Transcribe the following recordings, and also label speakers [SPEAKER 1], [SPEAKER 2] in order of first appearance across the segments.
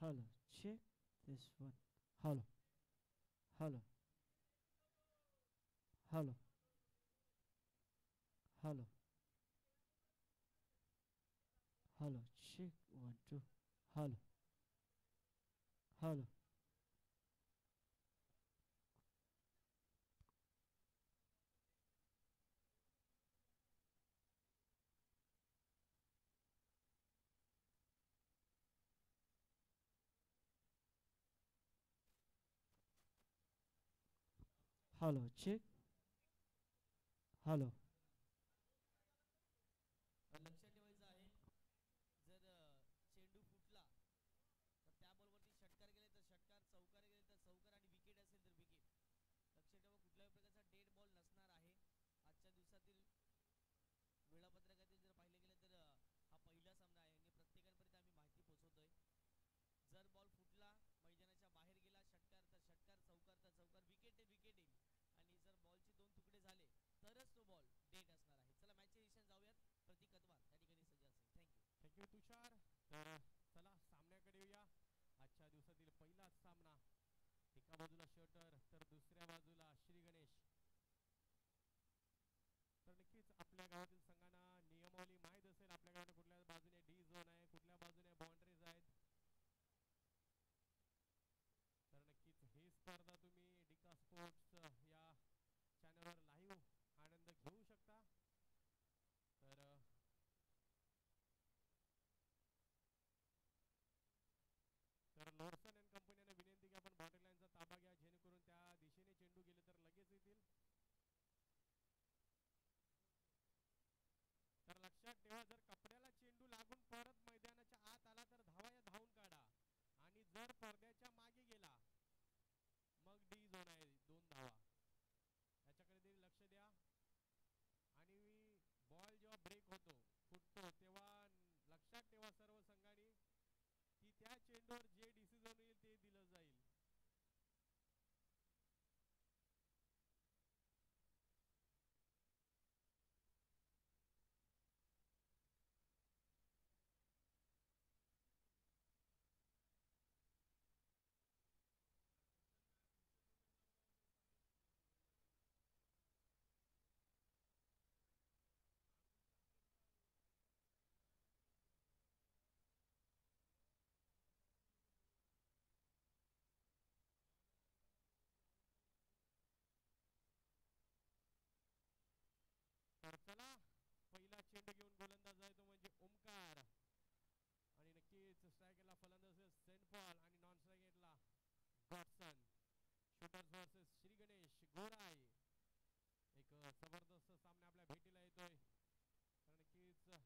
[SPEAKER 1] Hello, check this one. Hello, hello, hello, hello, hello, check 1 2. Hello, hello, hello, check. Hello,
[SPEAKER 2] लक्षात ठेवायचं आहे. जर चेंडू फुटला तर त्या बॉलवरती षटकार गेले तर षटकार, चौकार गेले तर चौकार आणि विकेट असेल तर विकेट. लक्षात ठेवा, कुठल्याही प्रकारचा डेड बॉल नसणार आहे. आजच्या दिवसातील वेळापत्रकातील जर पाहिले गेले तर हा पहिला सामना आहे आणि प्रत्येकापर्यंत आम्ही माहिती पोहोचवतोय. जर बॉल फुटला, मैदानाच्या बाहेर गेला, षटकार तर षटकार, चौकार तर चौकार, विकेट ते विकेट येईल. आणि जर बॉलचे 2 तुकडे झाले तरच तो बॉल डेट असणार आहे. चला मॅचचे डिसिजन जाऊयात. प्रतीक अतवार त्या ठिकाणी सज्ज असेल. थँक्यू.
[SPEAKER 3] थँक्यू तुषार. तर चला सामन्याकडे येऊया. आजच्या दिवसातील पहिलाच सामना. एका बाजूला शटर तर दुसऱ्या बाजूला श्री गणेश. तर नक्कीच आपल्या गावातील संघांना नियमावली माहीत असेल. आपल्या गावाला कुठल्या बाजूने डी झोन आहे, कुठल्या बाजूने बाउंड्रीज आहेत. तर नक्कीच ही स्पर्धा तुम्ही डिका स्पोर्ट्स या चॅनलवर लाईव्ह आनंद घेऊ शकता. तर तर लोर्सन अँड कंपनीने विनंती की आपण बाउंड्री लाईनचा ताबा घ्या, जेणेकरून त्या दिशेने चेंडू गेले तर लगेच येतील. तर लक्षात ठेवा, जर कपड्याला चेंडू लागून परत मैदानाच्या आत आला तर धावा या धावून काढा. आणि जर पडद्याच्या मागे गेला मग डी झोन आहे, 2 धावा. याच्याकडे तरी लक्ष द्या. आणि बॉल जेव्हा ब्रेक होतो, फुटतो, तेव्हा लक्षात ठेवा सर्व संघांनी की त्या चेंडूवर जे डिसिजन येईल ते दिलं जाईल. तर चला, पहिला चेंडू घेऊन गोलंदाज आहे तो म्हणजे ओमकार. आणि नक्कीच स्ट्रायकरला फलंदाज सेंट पॉल आणि नॉन स्ट्रायकरला गॉडसन. Shooters versus Shri Ganesh Gorai. एक जबरदस्त सामना आपल्या भेटीला येतोय. तर नक्कीच पंच विशाल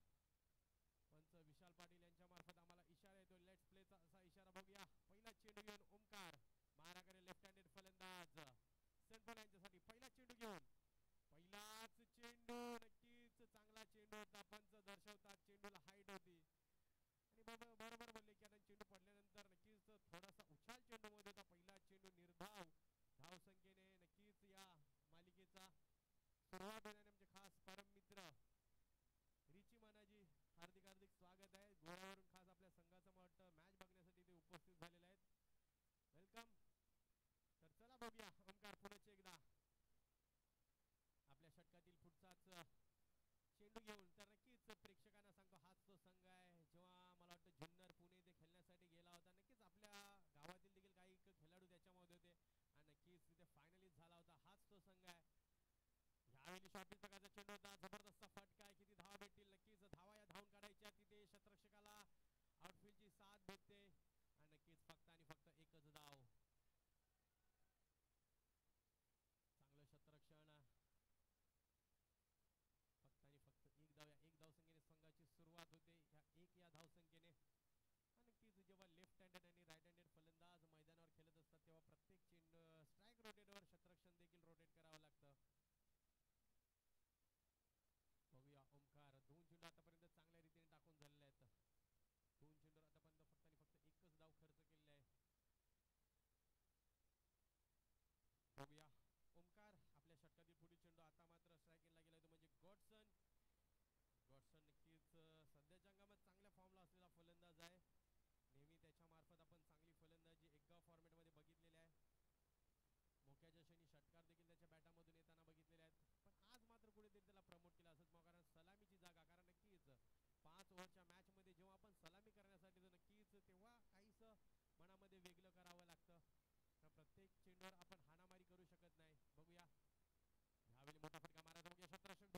[SPEAKER 3] पाटील यांच्या मार्फत आम्हाला इशारा येतोय. लेट्स प्लेचा असा इशारा बघूया. पहिला चेंडू घेऊन ओमकार. माराकडे लेफ्ट हँडेड फलंदाज सेंट पॉल यांच्यासाठी पहिला चेंडू घेऊन. पहिलाच चेंडू नक्कीच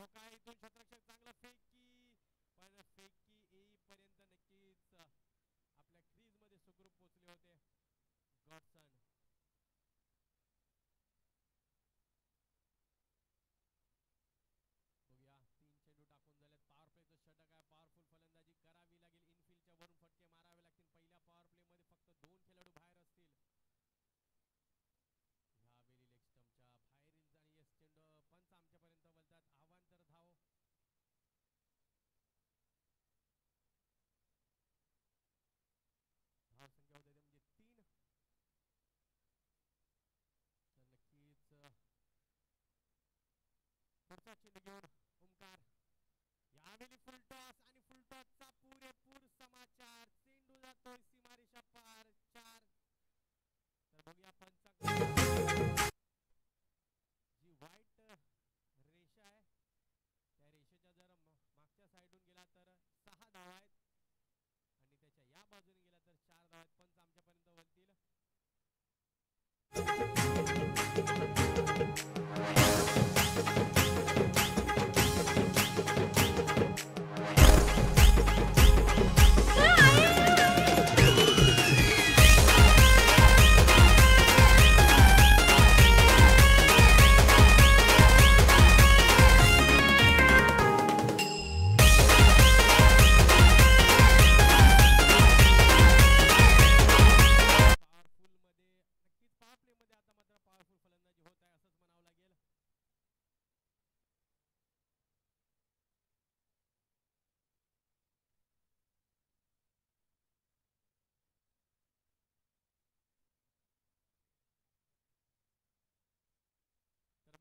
[SPEAKER 3] धोका आहे इथून क्षेत्ररक्षक चांगलं फेकी पण फेकी येईपर्यंत नक्कीच आपल्या क्रीज मध्ये सुखरूप पोहोचले होते गॉडसन. बघूया 3 चेंडू टाकून झालेत. पॉवर प्लेचं षटक आहे. पॉवरफुल फलंदाजी करावी लागेल. इनफिल्डच्या वरून फटके मारावे लागतील. पहिल्या पॉवर प्ले मध्ये फक्त 2 खेळाडू बाहेर असतील. ह्यावेळी लेग स्टंपच्या बाहेरील आणि यस चेंडू पंच आमच्यापर्यंत बोलतात अवांतर धाव. धाव संख्या होते ते म्हणजे 3. तर नक्कीच पुढचा चेंडू घेऊन ओमकार. यावेळी फुल टॉस आणि फुल टॉसचा पुरेपूर समाचार. चेंडू जातोय सीमारेषा पार 4. तर बघूया पंचा जी व्हाईट रेषा आहे त्या रेषेच्या जर मागच्या साईडून गेला तर 6 धावा आहेत आणि त्याच्या या बाजूने गेला तर 4 धावा आहेत. पंच आमच्यापर्यंत बोलतील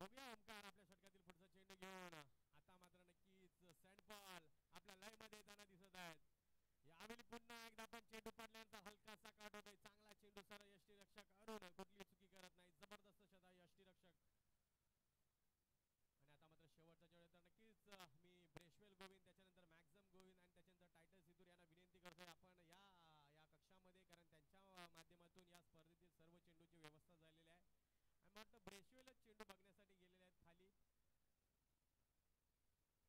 [SPEAKER 3] बघूया ओमकार आपल्या षटकातील पुढचा चेंडू घेऊन. आता मात्र नक्कीच सँड बॉल आपल्या लय मध्ये येताना दिसत आहेत. यावेळी पुन्हा एकदा पण चेंडू पडल्यानंतर हलकासा काट होतोय. चांगला चेंडू सर यष्टीरक्षक अरुण कुठली चुकी करत नाही. जबरदस्त शतक यष्टीरक्षक. आणि आता मात्र शेवटचा चेंडू तर नक्कीच मी ब्रेशवेल गोविंद त्याच्यानंतर मॅक्झम गोविंद आणि त्याच्यानंतर टायटल सिद्धूर यांना विनंती करतोय आपण या कक्षामध्ये कारण त्यांच्या माध्यमातून या स्पर्धेतील सर्व चेंडूची व्यवस्था झालेली आहे. आणि मला वाटतं ब्रेशवेलच चेंडू बघण्यासाठी गेलेले आहेत खाली.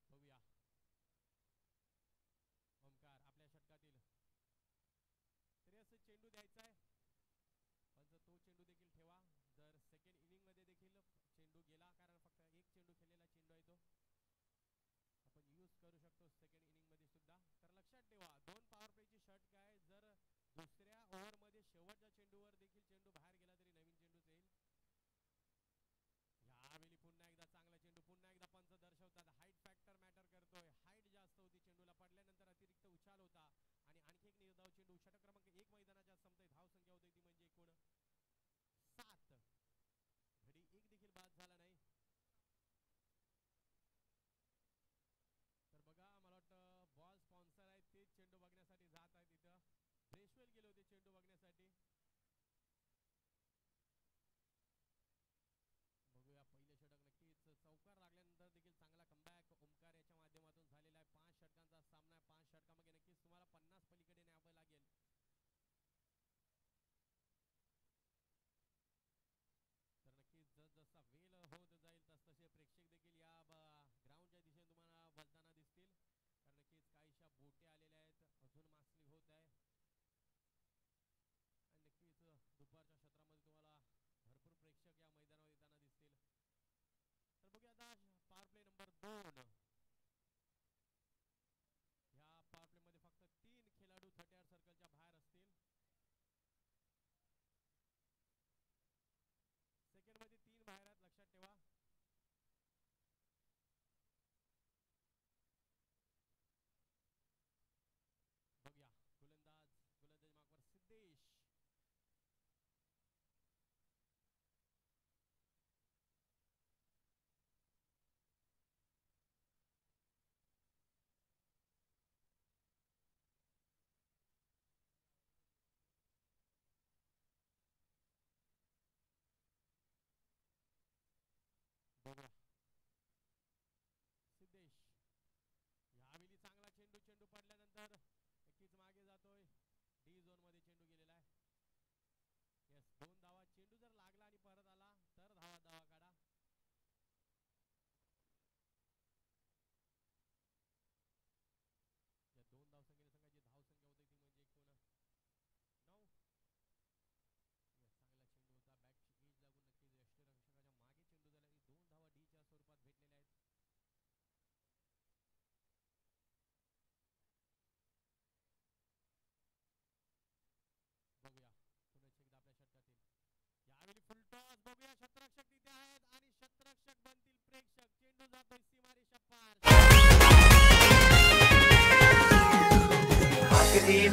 [SPEAKER 3] बघूया ओमकार आपल्या षटकातील तरी असं चेंडू द्यायचा आहे पण तो चेंडू देखील ठेवा. जर सेकंड इनिंग मध्ये देखील चेंडू गेला कारण फक्त एक चेंडू खेळलेला चेंडू आहे तो आपण यूज करू शकतो सेकंड इनिंग मध्ये सुद्धा. तर लक्षात ठेवा 2 पॉवर प्लेची षटक आहे. जर दुसऱ्या ओव्हर मध्ये शेवटच्या चेंडूवर देखील चेंडू बाहेर गेला तरी नवीन चेंडूच येईल. यावेळी पुन्हा एकदा चांगला चेंडू. पुन्हा एकदा पंच दर्शवतात हाईट फॅक्टर मॅटर करतोय. हाईट जास्त होती चेंडूला पडल्यानंतर अतिरिक्त उछाल होता आणि आणखी एक निर्धाव चेंडू. षटक क्रमांक 1 मैदानाच्या संपतोय. धाव संख्या होती ती म्हणजे एकूण 7. घडी 1 देखील बाद झाला नाही. तर बघा मला वाटतं बॉल स्पॉन्सर आहे तेच चेंडू बघण्यासाठी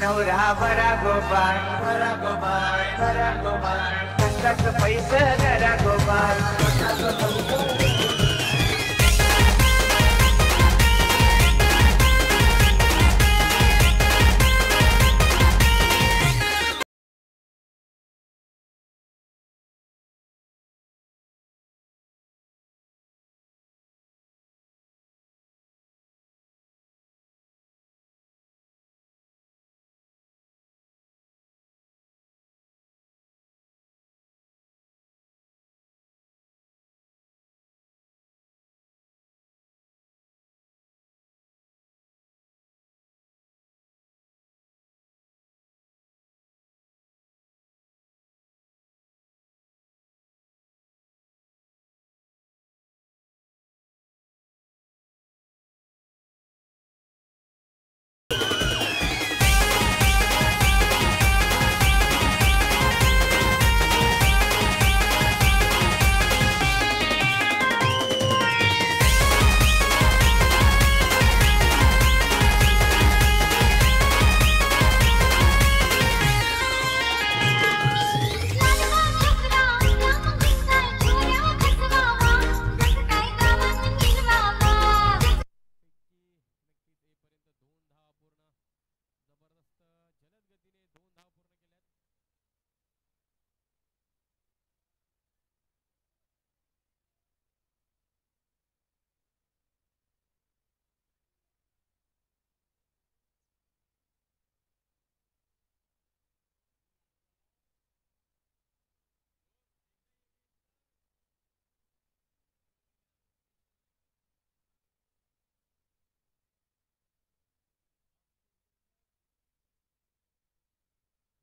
[SPEAKER 4] नवरा बरा गोपाळ बरा गोपाळ बरा गोपाळ कष्टाचं पैसे जरा गोपाळ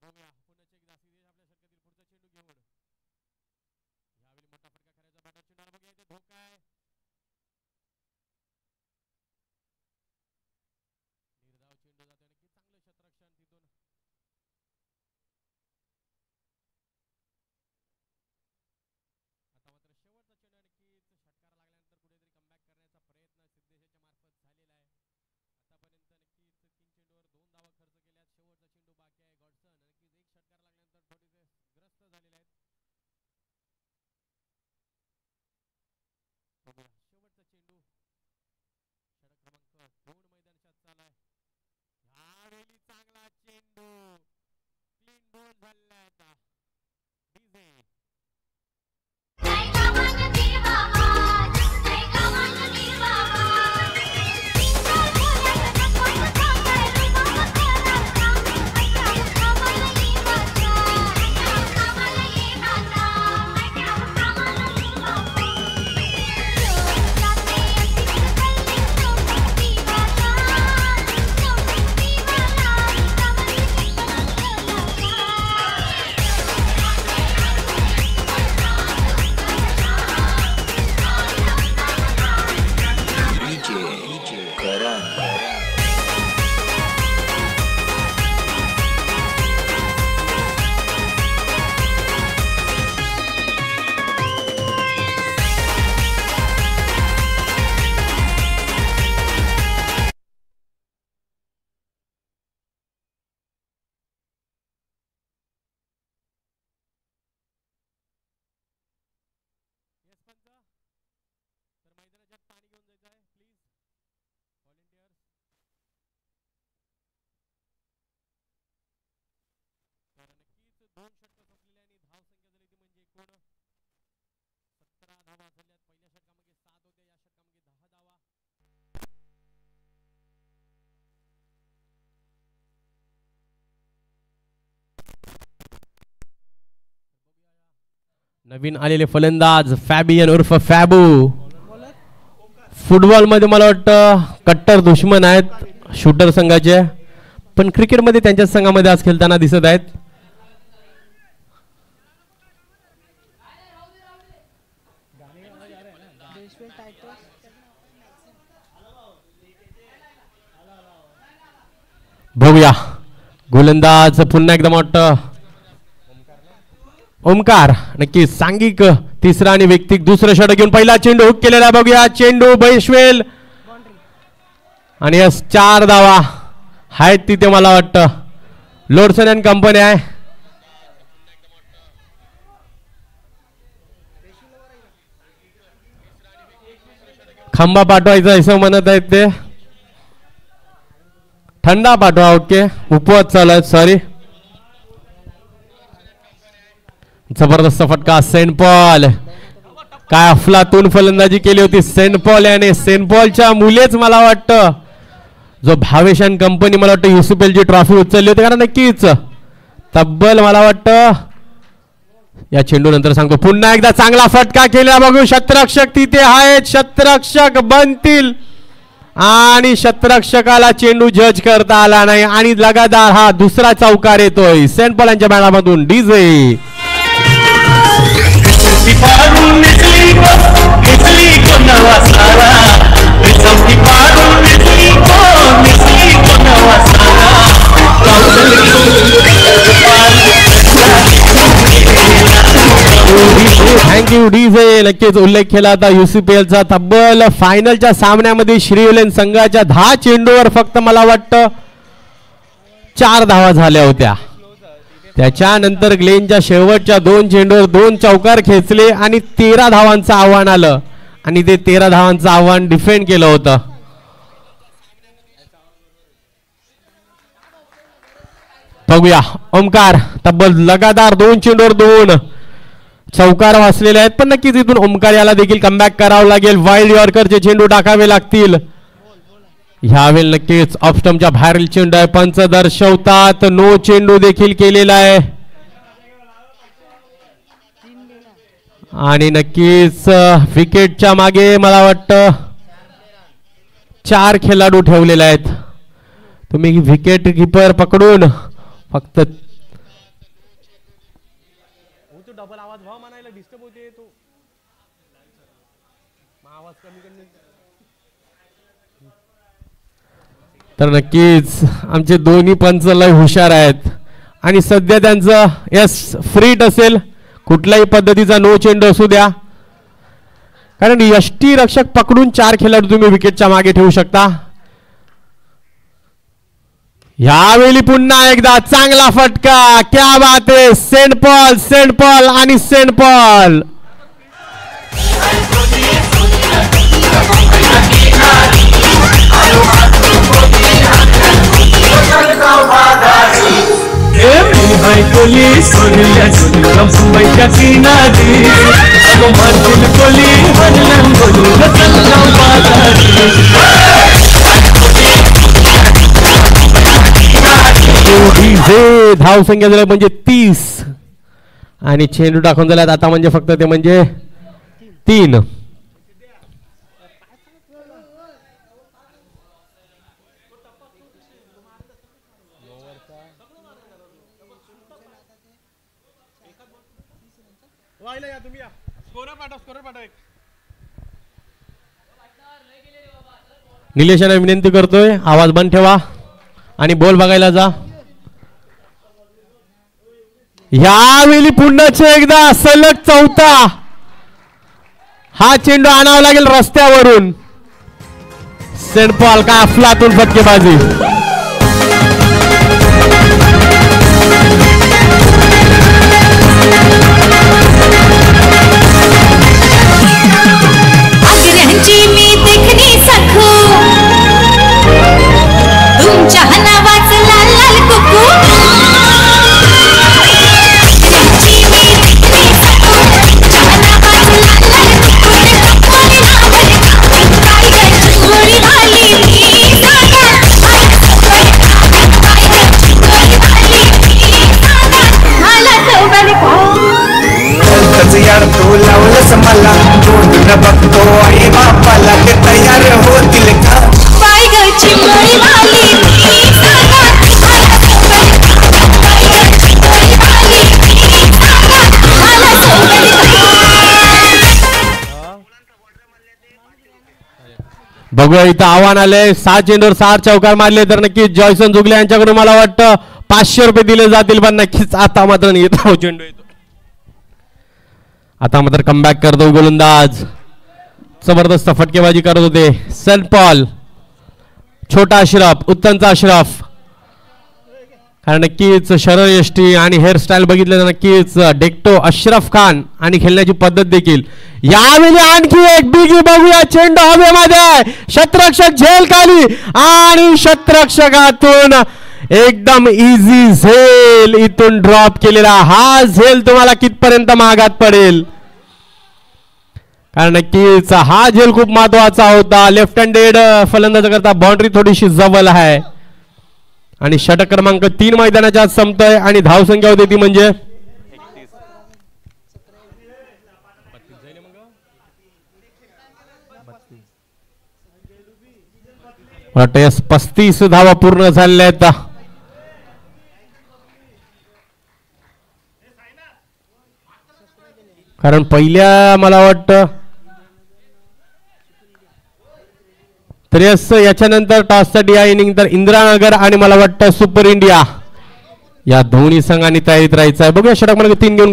[SPEAKER 3] बघूया पुण्याचे एक जास्ती देश आपल्या षटकातील पुढचा चेंडू घेऊन यावेळी मोठा फटका करायचा बॅटर चेंडूला बघूया इथे धोका आहे निर्धाव चेंडू जातो आणि की चांगलं शतरक्षण तिथून आता मात्र शेवटचा चेंडू नक्कीच षटकार लागल्यानंतर कुठेतरी कमबॅक करण्याचा प्रयत्न सिद्धेशच्या मार्फत झालेला आहे आतापर्यंत नक्कीच 3 चेंडूवर 2 धावा खर्च केल्यात शेवटचा चेंडू बाकी आहे गॉडसन नक्कीच एक षटकार लागल्यानंतर थोडेसे ग्रस्त झालेले आहेत बघूया शेवटचा चेंडू षटक क्रमांक 2 मैदानात चाललाय यावेळी चांगला चेंडू क्लीन बॉल झालेला आहे आता डीजे तर मैदानाच्या पाणी घेऊन जायचं आहे प्लीज व्हॉलंटियर्स तर नक्कीच 2 षटक संपलेले आणि धाव संख्या झाली ती म्हणजे एकूण 17 धावा झाल्यात पहिल्या षटकामध्ये 7 होत्या या षटकामध्ये 10 धावा नवीन आलेले फलंदाज फॅबियन उर्फ फॅबू फुटबॉल मध्ये मला वाटतं कट्टर दुश्मन आहेत शूटर संघाचे पण क्रिकेट मध्ये त्यांच्या संघामध्ये आज खेळताना दिसत आहेत बघूया गोलंदाज पुन्हा एकदम वाटतं ओमकार नक्की सांघिक तिसरा आणि व्यक्तिक दुसरं षटक घेऊन पहिला चेंडू हुक केलेला बघूया चेंडू बैश्वेल आणि 4 धावा आहेत तिथे मला वाटतं लोडसन अँड कंपनी आहे. खांबा पाठवायचा असं म्हणत आहेत ते. थंडा पाठवा. ओके उपवास चालू आहे. सॉरी. जबरदस्त फटका सेंट पॉल. काय अफलातून फलंदाजी केली होती सेंट पॉल याने. सेंट पॉलच्या मुलेच मला वाटतं जो भावेश अँड कंपनी मला वाटतं UCPL ची ट्रॉफी उचलली होती. कारण नक्कीच तब्बल मला वाटतं या चेंडू नंतर सांगतो. पुन्हा एकदा चांगला फटका केला. बघू शतरक्षक तिथे आहेत. शतरक्षक बनतील आणि शतरक्षकाला चेंडू जज करता आला नाही आणि लगातार हा दुसरा चौकार येतोय सेंट पॉल यांच्या बॅटामधून. DJ thank you DJ. नक्कीच उल्लेख केला आता UCPLचा. तब्बल फायनलच्या सामन्यामध्ये श्रीलेन संघाच्या 10 चेंडूवर फक्त मला वाटतं 4 धावा झाल्या होत्या. त्याच्यानंतर ग्लेनच्या शेवटच्या 2 चेंडूवर 2 चौकार खेचले आणि 13 धावांचं आव्हान आलं आणि ते 13 धावांचं आव्हान डिफेंड केलं होतं. बघूया ओमकार. तब्बल लगातार 2 चेंडूवर 2 चौकार वाचलेले आहेत. पण नक्कीच इथून ओमकार याला देखील कमबॅक करावं लागेल. वाईल्ड यॉर्करचे चेंडू टाकावे लागतील. ह्यावेळी नक्कीच ऑफ स्टंपच्या बाहेरील चेंडू आहे. पंच दर्शवतात नो चेंडू देखील केलेला आहे आणि नक्कीच विकेटच्या मागे मला वाटतं 4 खेळाडू ठेवलेले आहेत. तुम्ही विकेट कीपर पकडून फक्त डबल आवाज भाव म्हणायला डिस्टर्ब होते. तो आवाज कमी करणे. तर नक्कीच आमचे दोन्ही पंच लय हुशार आहेत आणि सध्या त्यांचं यस फ्रीट असेल. कुठल्याही पद्धतीचा नो चेंडू असू द्या कारण यष्टी रक्षक पकडून 4 खेळाडू तुम्ही विकेटच्या मागे ठेवू शकता. यावेळी पुन्हा एकदा चांगला फटका. क्या बात आहे. सेंट पॉल आणि सेंट पॉल. धाव संख्या झाली म्हणजे 30 आणि चेंडू टाकून झाल्यात आता म्हणजे फक्त ते म्हणजे 3. निलेशांना विनंती करतोय आवाज बंद ठेवा आणि बॉल बघायला जा. यावेळी पुन्हा एकदा सलग 4था हा चेंडू आणावा लागेल रस्त्यावरून. सेंट पॉल का अफलातून फटकेबाजी. बघूया इथं आव्हान आले. 7 चेंडूवर 7 चौकार मारले तर नक्कीच जॉयसन जुगले यांच्याकडून मला वाटतं 500 रुपये दिले जातील. पण नक्कीच आता मात्र येतो चेंडू येतो. आता मात्र कमबॅक करतो गोलंदाज. जबरदस्त फटकेबाजी करत होते सेंट पॉल. छोटा अशरफ उत्तमचा अशरफ कारण नक्कीच शरीरयष्टी आणि हेअरस्टाईल बघितलं तर नक्कीच डेक्टो अशरफ खान आणि खेळण्याची पद्धत देखील. यावेळी आणखी एक बिगी बघूया. चेंडू हवेमध्ये, शतरक्षक झेल खाली आणि शतरक्षकातून एकदम इझी झेल इथून ड्रॉप केलेला. हा झेल तुम्हाला कितपर्यंत महागात पडेल, कारण नक्कीच हा झेल खूप महत्वाचा होता. लेफ्ट हँडेड फलंदाज करता बाउंड्री थोडीशी जवळ आहे आणि षटक क्रमांक 3 मैदानाच्या आत संपतोय आणि धावसंख्या होती ती म्हणजे 35 धावा पूर्ण झालेल्या आहेत. कारण पहिल्या मला वाटतं 83 याच्यानंतर टॉससाठी या इनिंग तर इंदिरानगर आणि मला वाटतं सुपर इंडिया या दोन्ही संघांनी तयारीत राहायचं आहे. बघूया षटक क्रमांक 3 घेऊन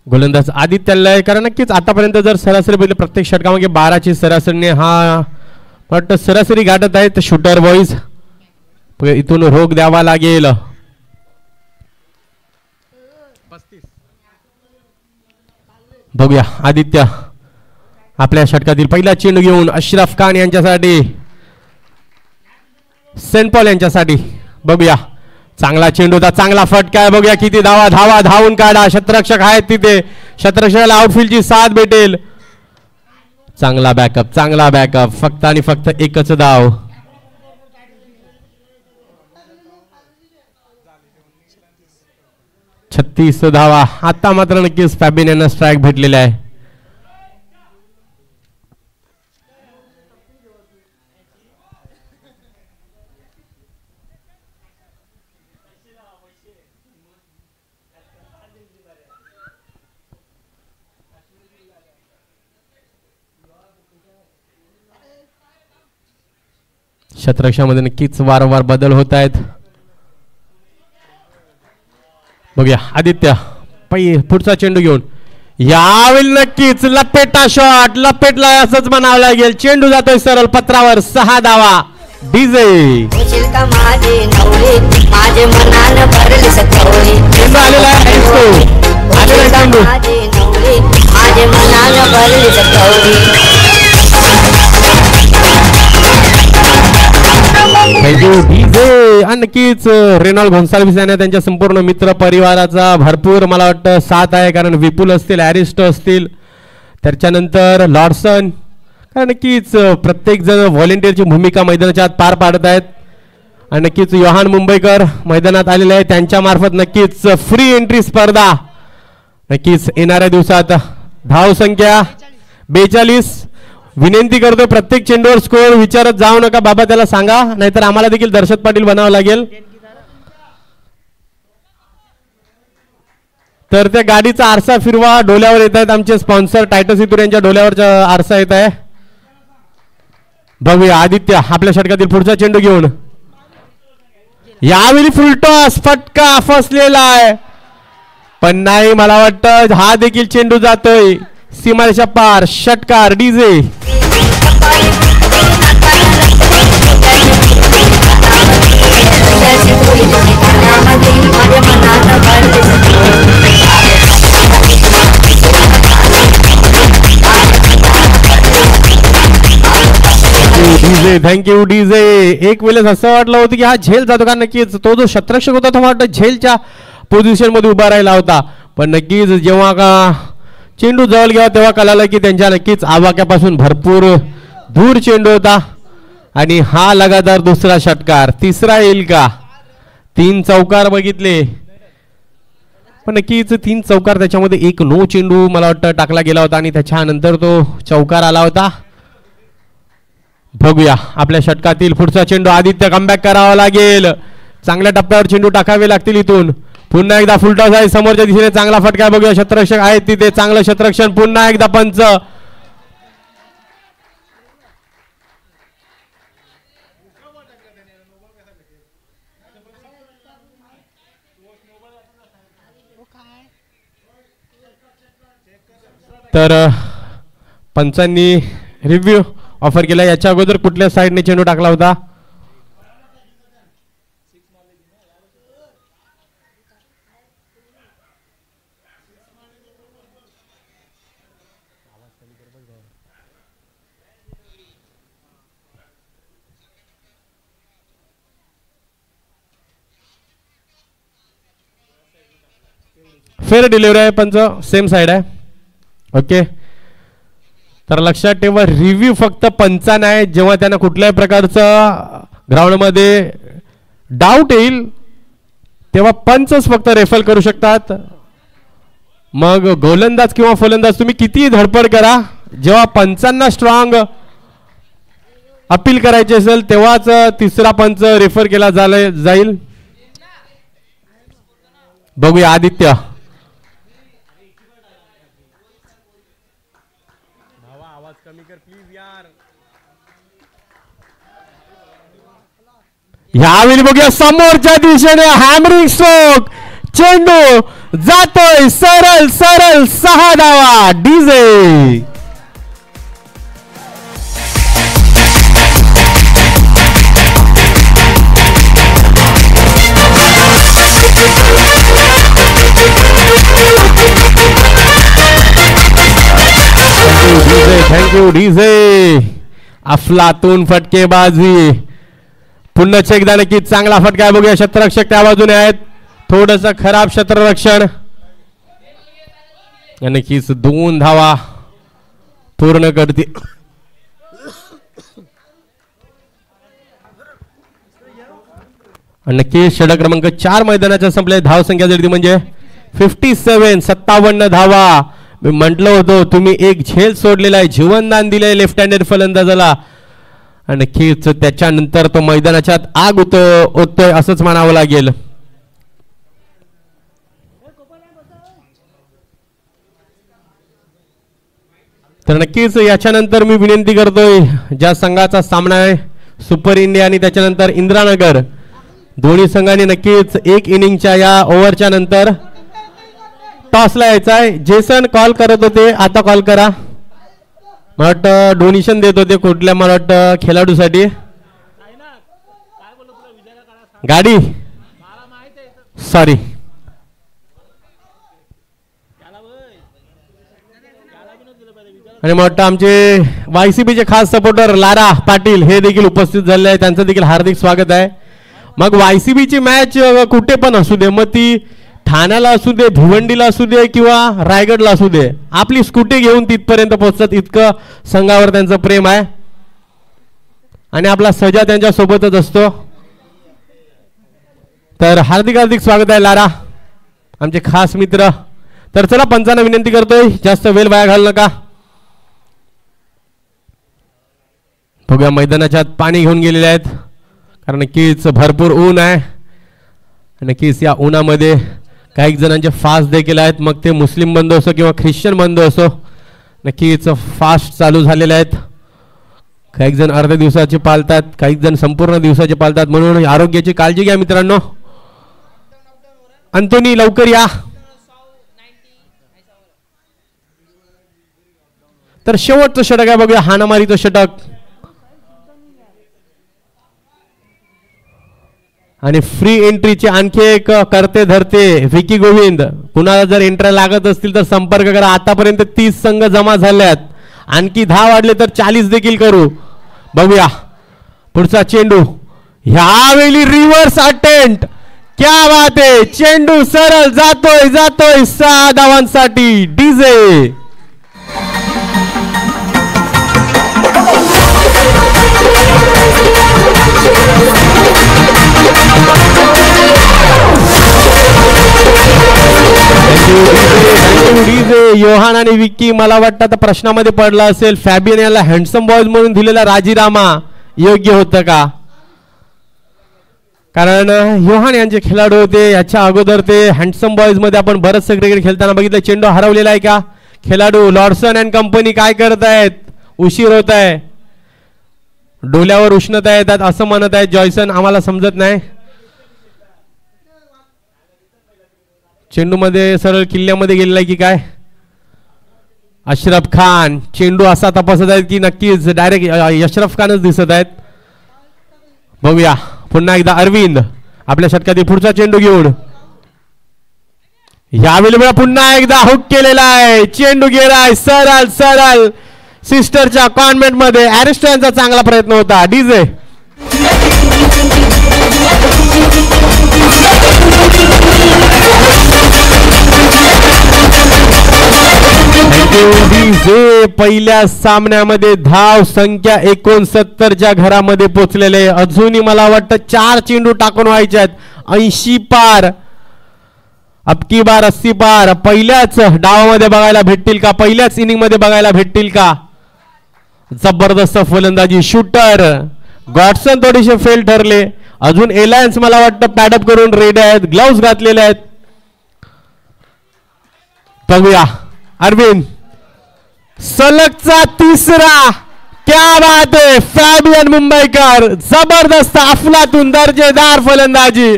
[SPEAKER 3] गोलंदाज आदित्यला आहे. कारण नक्कीच आतापर्यंत जर सरासरी बघितलं प्रत्येक षटकामागे 12ची सरासरीने हा वाटतं सरासरी गाठत आहेत शूटर बॉईज. इथून रोग द्यावा लागेल. बघूया आदित्य आपल्या षटकातील पहिला चेंडू घेऊन अशरफ खान यांच्यासाठी, सेंट पॉल यांच्यासाठी. बघूया चांगला चेंडूचा चांगला फटका आहे. बघूया किती धावा धावून काढा. शतरक्षक आहेत तिथे, शतरक्षकाला आउटफील्डची साथ भेटेल. चांगला बॅकअप फक्त आणि फक्त एकच धाव. छत्तीस धावा. आता मात्र नक्कीच फॅबिन यांना स्ट्राईक भेटलेला आहे. शतरक्षामध्ये नक्कीच वारंवार बदल होत आहेत. बघूया आदित्य पुढचा चेंडू घेऊन. यावेळी नक्कीच लपेटा शॉट, लपेटला असंच म्हणावं लागेल. चेंडू जातोय सरळ पत्रावर. 6 धावा. डीजे चेंडू आलेला आहे. Thank you DJ. नक्कीच रेनॉल्ड गोन्साल्विस यांना त्यांच्या संपूर्ण मित्र परिवाराचा भरपूर मला वाटतं साथ आहे. कारण विपुल असतील, ॲरिस्टो असतील, त्याच्यानंतर लॉर्सन. कारण नक्कीच प्रत्येक जण व्हॉलेंटिअरची भूमिका मैदानाच्या आत पार पाडत आहेत. आणि नक्कीच योहान मुंबईकर मैदानात आलेले आहेत. त्यांच्या मार्फत नक्कीच फ्री एंट्री स्पर्धा नक्कीच येणाऱ्या दिवसात. धाव संख्या 42. विनंती करतो प्रत्येक चेंडूवर स्कोअर विचारत जाऊ नका बाबा, त्याला सांगा, नाहीतर आम्हाला देखील दर्शक पाटील बनावं लागेल. तर त्या गाडीचा आरसा फिरवा. डोल्यावर येत आहेत आमचे स्पॉन्सर टायटस इतूर यांच्या डोल्यावरचा आरसा येत आहे. बघूया आदित्य आपल्या षटकातील पुढचा चेंडू घेऊन. यावेळी फुलटॉस फटका फसलेला आहे, पण नाही मला वाटतं हा देखील चेंडू जातोय सीमारेषा पार. षटकार डीजे. DJ thank you DJ. एक वेळेस असं वाटलं होतं की हा झेल जातो का. नक्कीच तो जो शतरक्षक होता तो वाटतं झेलच्या पोझिशन मध्ये उभा राहिला होता, पण नक्कीच जेव्हा का चेंडू जवळ गेला तेव्हा कळालं की त्यांच्या नक्कीच आवाक्यापासून भरपूर दूर चेंडू होता. आणि हा लगातार दुसरा षटकार. तिसरा येईल का. 3 चौकार बघितले, पण नक्कीच 3 चौकार त्याच्यामध्ये एक नो चेंडू मला वाटतं टाकला गेला होता आणि त्याच्यानंतर तो चौकार आला होता. बघूया आपल्या षटकातील पुढचा चेंडू. आदित्य कमबॅक करावा लागेल. चांगल्या टप्प्यावर चेंडू टाकावे लागतील इथून. पुन्हा एकदा फुलटॉस आहे समोरच्या दिशेने. चांगला फटका. बघूया शतरक्षक आहेत तिथे. चांगलं शतरक्षण. पुन्हा एकदा पंच. तर पंचांनी रिव्ह्यू ऑफर केला. याच्या अगोदर कुठल्या साईडने चेंडू टाकला होता? फेअर डिलिव्हरी आहे, पंच सेम साइड आहे. ओके, तर लक्षात ठेवा रिव्ह्यू फक्त पंचांना आहे. जेव्हा त्यांना कुठल्याही प्रकारचं ग्राउंडमध्ये डाऊट येईल तेव्हा पंचच फक्त रेफर करू शकतात. मग गोलंदाज किंवा फलंदाज तुम्ही कितीही धडपड करा, जेव्हा पंचांना स्ट्रॉंग अपील करायचे असेल तेव्हाच तिसरा पंच रेफर केला जाईल. बघूया आदित्य. आवाज कमी कर प्लीज यार. यावेळी बघूया समोरच्या दिशेने हॅमरिंग स्ट्रोक, चेंडू जातोय सरळ सरळ 6 धावा. DJ thank you DJ. अफलातून फटकेबाजी. पुन्हा एकदा नक्की चांगला फटका आहे. बघूया क्षेत्ररक्षक त्या बाजूने आहेत. थोडस खराब क्षेत्ररक्षण. नक्कीच 2 धावा पूर्ण करते. नक्की षटक क्रमांक 4 मैदानाच्या संपले. धाव संख्या जरी म्हणजे 57, 57 धावा. मी म्हटलं होतं तुम्ही एक झेल सोडलेला आहे, जीवनदान दिलंय लेफ्ट हँडेड फलंदाजाला. आणि नक्कीच त्याच्यानंतर तो मैदानाच्या आग ओततोय असंच म्हणावं लागेल. तर नक्कीच याच्यानंतर मी विनंती करतोय, ज्या संघाचा सामना आहे सुपर इंडिया आणि त्याच्यानंतर इंद्रानगर, दोन्ही संघांनी नक्कीच एक इनिंगच्या या ओव्हरच्या नंतर टॉसला यायचा आहे. जेसन कॉल करत होते, आता कॉल करा. मला वाटतं डोनेशन देत होते कुठल्या, मला वाटतं खेळाडूसाठी गाडी. सॉरी, आणि मला वाटतं आमचे YCBचे खास सपोर्टर लारा पाटील हे देखील उपस्थित झाले आहे. त्यांचं देखील हार्दिक स्वागत आहे. मग YCBची मॅच कुठे पण असू दे, मग ती ठाण्याला असू दे, भिवंडीला असू दे किंवा रायगडला असू दे, आपली स्कूटी घेऊन तिथपर्यंत पोहोचतात. इतकं संघावर त्यांचं प्रेम आहे आणि आपला सजा त्यांच्या सोबतच असतो. तर हार्दिक हार्दिक स्वागत आहे लारा, आमचे खास मित्र. तर चला पंचांना विनंती करतोय, जास्त वेळ वाया घालू नका. बघूया मैदानाच्या आत पाणी घेऊन गेलेले आहेत, कारण नक्कीच भरपूर ऊन आहे. नक्कीच या उन्हामध्ये काही जणांचे फास्ट देखील आहेत, मग ते मुस्लिम बंधू असो किंवा ख्रिश्चन बंधू असो, नक्कीच फास्ट चालू झालेले आहेत. काही जण अर्ध्या दिवसाचे पाळतात, काही जण संपूर्ण दिवसाचे पाळतात. म्हणून आरोग्याची काळजी घ्या मित्रांनो. अंतोनी लवकर या. तर शेवटचं षटक आहे, बघूया हाणामारीचं षटक. आणि फ्री एंट्रीचे आणखी एक करते धरते विकी गोविंद. कुणाला जर एंट्री लागत असतील तर संपर्क करा. आतापर्यंत 30 संघ जमा झाल्यात, आणखी 10 वाढले तर 40 देखील करू. बघूया पुढचा चेंडू. ह्यावेळी रिव्हर्स अटेम्प्ट, क्या बात आहे. चेंडू सरळ जातोय जातोय 6 धावांसाठी. डीजे योहान आणि विक्की, मला वाटतं आता प्रश्नामध्ये पडला असेल, फॅबियन याला हँडसम बॉयज म्हणून दिलेला राजीनामा योग्य होतं का? कारण योहान यांचे खेळाडू होते, याच्या अगोदर ते हँडसम बॉयज मध्ये आपण बरंच क्रिकेट खेळताना बघितलं. चेंडू हरवलेला आहे का? खेळाडू लॉर्डसन अँड कंपनी काय करत आहेत? उशीर होत आहे, डोल्यावर उष्णता येतात असं म्हणत आहेत जॉयसन, आम्हाला समजत नाही. चेंडू मध्ये सरळ किल्ल्यामध्ये गेलेला की काय? अशरफ खान चेंडू असा तपासत आहेत की नक्कीच डायरेक्ट अशरफ खानच दिसत आहेत. बघूया पुन्हा एकदा अरविंद आपल्या षटकातील पुढचा चेंडू घेऊन यावेळी पुन्हा एकदा हुक केलेला आहे. चेंडू गेलाय सरळ सरळ सिस्टरच्या कॉन्व्हेंट मध्ये. अरिस्टो यांचा चांगला प्रयत्न होता. डीजे डीजे पहिल्या सामन्यामध्ये धाव संख्या 69च्या घरामध्ये पोहोचलेले. अजूनही मला वाटतं 4 चेंडू टाकून व्हायचे आहेत. 80 पार अबकी बार 80 पार पहिल्याच डावामध्ये बघायला भेटतील का? पहिल्याच इनिंग मध्ये बघायला भेटतील का? जबरदस्त फलंदाजी. शूटर गॉडसन थोडेसे फेल ठरले. अजून एलायन्स मला वाटतं पॅडअप करून रेडी आहेत. ग्लव्स घातलेले आहेत. बघूया अरविंद सलगचा तिसरा. क्या बात है फॅबियन मुंबईकर. जबरदस्त अफलातून दर्जेदार फलंदाजी.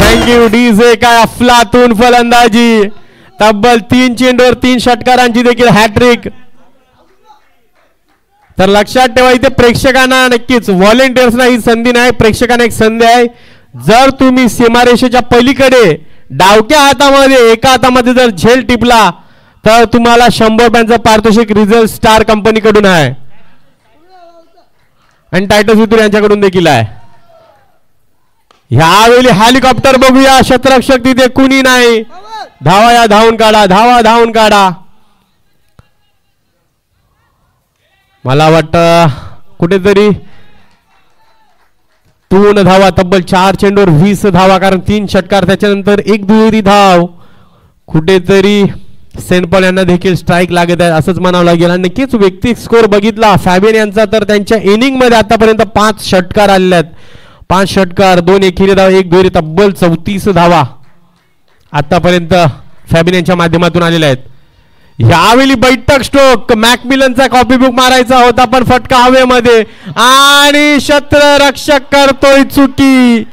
[SPEAKER 3] Thank you DJ. काय अफलातून फलंदाजी. तब्बल 3 चेंडूवर 3 षटकारांची देखील हॅट्रिक. तर लक्षात ठेवा इथे प्रेक्षकांना नक्कीच व्हॉलेंटियर्सना ही संधी नाही. प्रेक्षकांना एक संधी आहे. जर तुम्ही सीमारेषेच्या पलीकडे डावक्या हातामध्ये एका हातामध्ये जर झेल टिपला तर तुम्हाला 100 रुपयांचा पारितोषिक रिझल्ट स्टार कंपनीकडून आहे आणि टायटस वितूर यांच्याकडून देखील आहे. ह्यावेळी हेलिकॉप्टर बघूया. शतरक्षक तिथे कुणी नाही. धावा या धावून काढा. धावा धावून काढा. मला वाटतं कुठेतरी 2 धावा. तब्बल 4 चेंडूवर 20 धावा. कारण 3 षटकार त्याच्यानंतर 1 दुहेरी धाव. कुठेतरी सेंट पॉल यांना देखील स्ट्राईक लागत आहे असंच म्हणावं लागेल. आणि नक्कीच वैयक्तिक स्कोर बघितला फॅबियन यांचा तर त्यांच्या इनिंग मध्ये आतापर्यंत 5 षटकार आलेले आहेत. 5 षटकार 2 एकेरी धावा 1 दुहेरी. तब्बल 34 धावा आतापर्यंत फॅबियन यांच्या माध्यमातून आलेल्या आहेत. यावेळी बैठक स्ट्रोक मॅकमिलनचा कॉपी बुक मारायचा होता पण फटका हवेमध्ये आणि क्षेत्ररक्षक करतोय चुकी.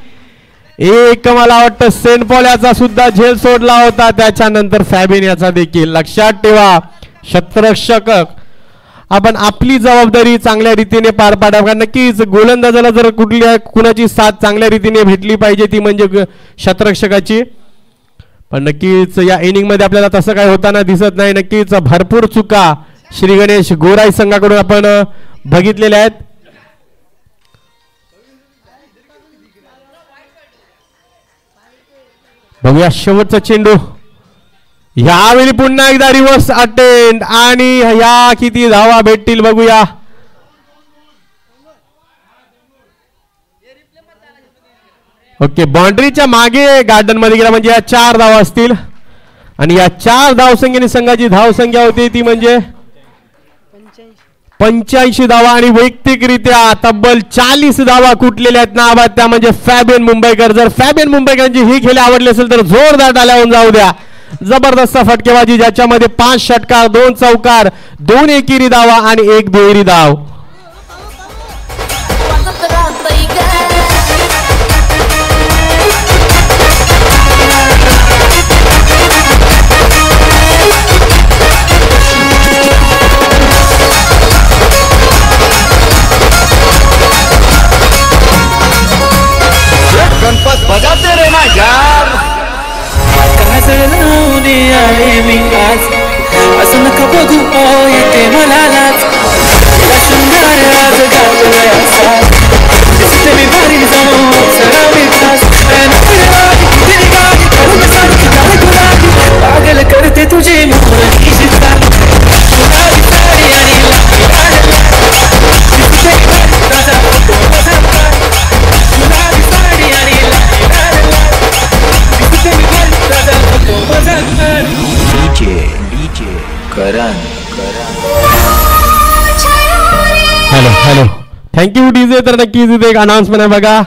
[SPEAKER 3] एक मला वाटतं सेंट पॉल याचा सुद्धा झेल सोडला होता. त्याच्यानंतर फॅबियन याचा देखील. लक्षात ठेवा क्षेत्ररक्षक आपण आपली जबाबदारी चांगल्या रीतीने पार पाडावी. नक्कीच गोलंदाजाला जर कुणाची साथ चांगल्या रीतीने भेटली पाहिजे ती म्हणजे क्षेत्ररक्षकाची. पण नक्कीच या इनिंग मध्ये आपल्याला तसं काही होताना दिसत नाही. नक्कीच भरपूर चुका श्री गणेश गोराई संघाकडून आपण बघितलेल्या आहेत. बघूया शेवटचा चेंडू. यावेळी पुन्हा एकदा रिव्हर्स अटेंड आणि या किती धावा भेटतील बघूया. ओके बाउंड्रीच्या मागे गार्डन मध्ये गेला म्हणजे या 4 धावा असतील आणि या 4 धावसंख्येने संघाची धावसंख्या होती ती म्हणजे 85 धावा आणि वैयक्तिकरित्या तब्बल 40 धावा कुठलेल्या आहेत नाबाद. त्या म्हणजे फॅबियन मुंबईकर. जर फॅबियन मुंबईकरांची ही खेळी आवडली असेल तर जोरदार टाळ्या होऊन जाऊ द्या. जबरदस्त फटकेबाजी ज्याच्यामध्ये 5 षटकार 2 चौकार 2 एकेरी धावा आणि 1 दुहेरी धाव.
[SPEAKER 4] गणपत बजाते रे ना यार.
[SPEAKER 5] काजळवणे आले मी आज असं नका बघू येते मला लाज. सुंदर आज गावलंय असा दिसते मी भारी जाऊन सरावी तास. पागल करते तुझे मोहनी शिस्ता. गुलाबी साडी आणि
[SPEAKER 3] हॅलो हॅलो थँक्यू डीजे. तर नक्कीच इथे एक अनाउन्समेंट आहे बघा.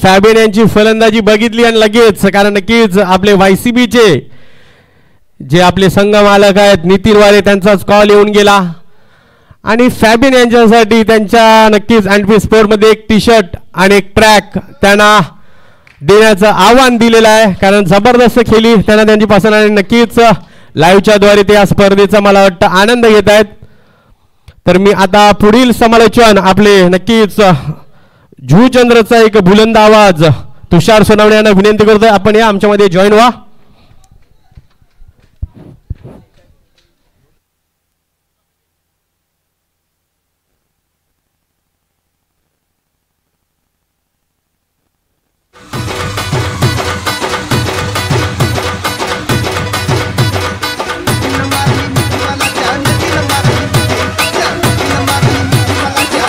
[SPEAKER 3] फॅबियन यांची फलंदाजी बघितली आणि लगेच कारण नक्कीच आपले वायसीबीचे जे आपले संघ मालक आहेत नितीन वाले त्यांचाच कॉल येऊन गेला आणि फॅबिन यांच्यासाठी त्यांच्या नक्कीच अँडपी स्पोर्टमध्ये एक टी शर्ट आणि एक ट्रॅक त्यांना देण्याचं आव्हान दिलेलं आहे, कारण जबरदस्त खेळली त्यांना त्यांची पसंत आणि नक्कीच लाईव्हच्या द्वारे ते या स्पर्धेचा मला वाटतं आनंद घेत आहेत. तर मी आता पुढील समालोचन आपले नक्कीच झूचंद्रचा एक बुलंद आवाज तुषार सोनवणे यांना विनंती करतोय, आपण या आमच्यामध्ये जॉईन व्हा.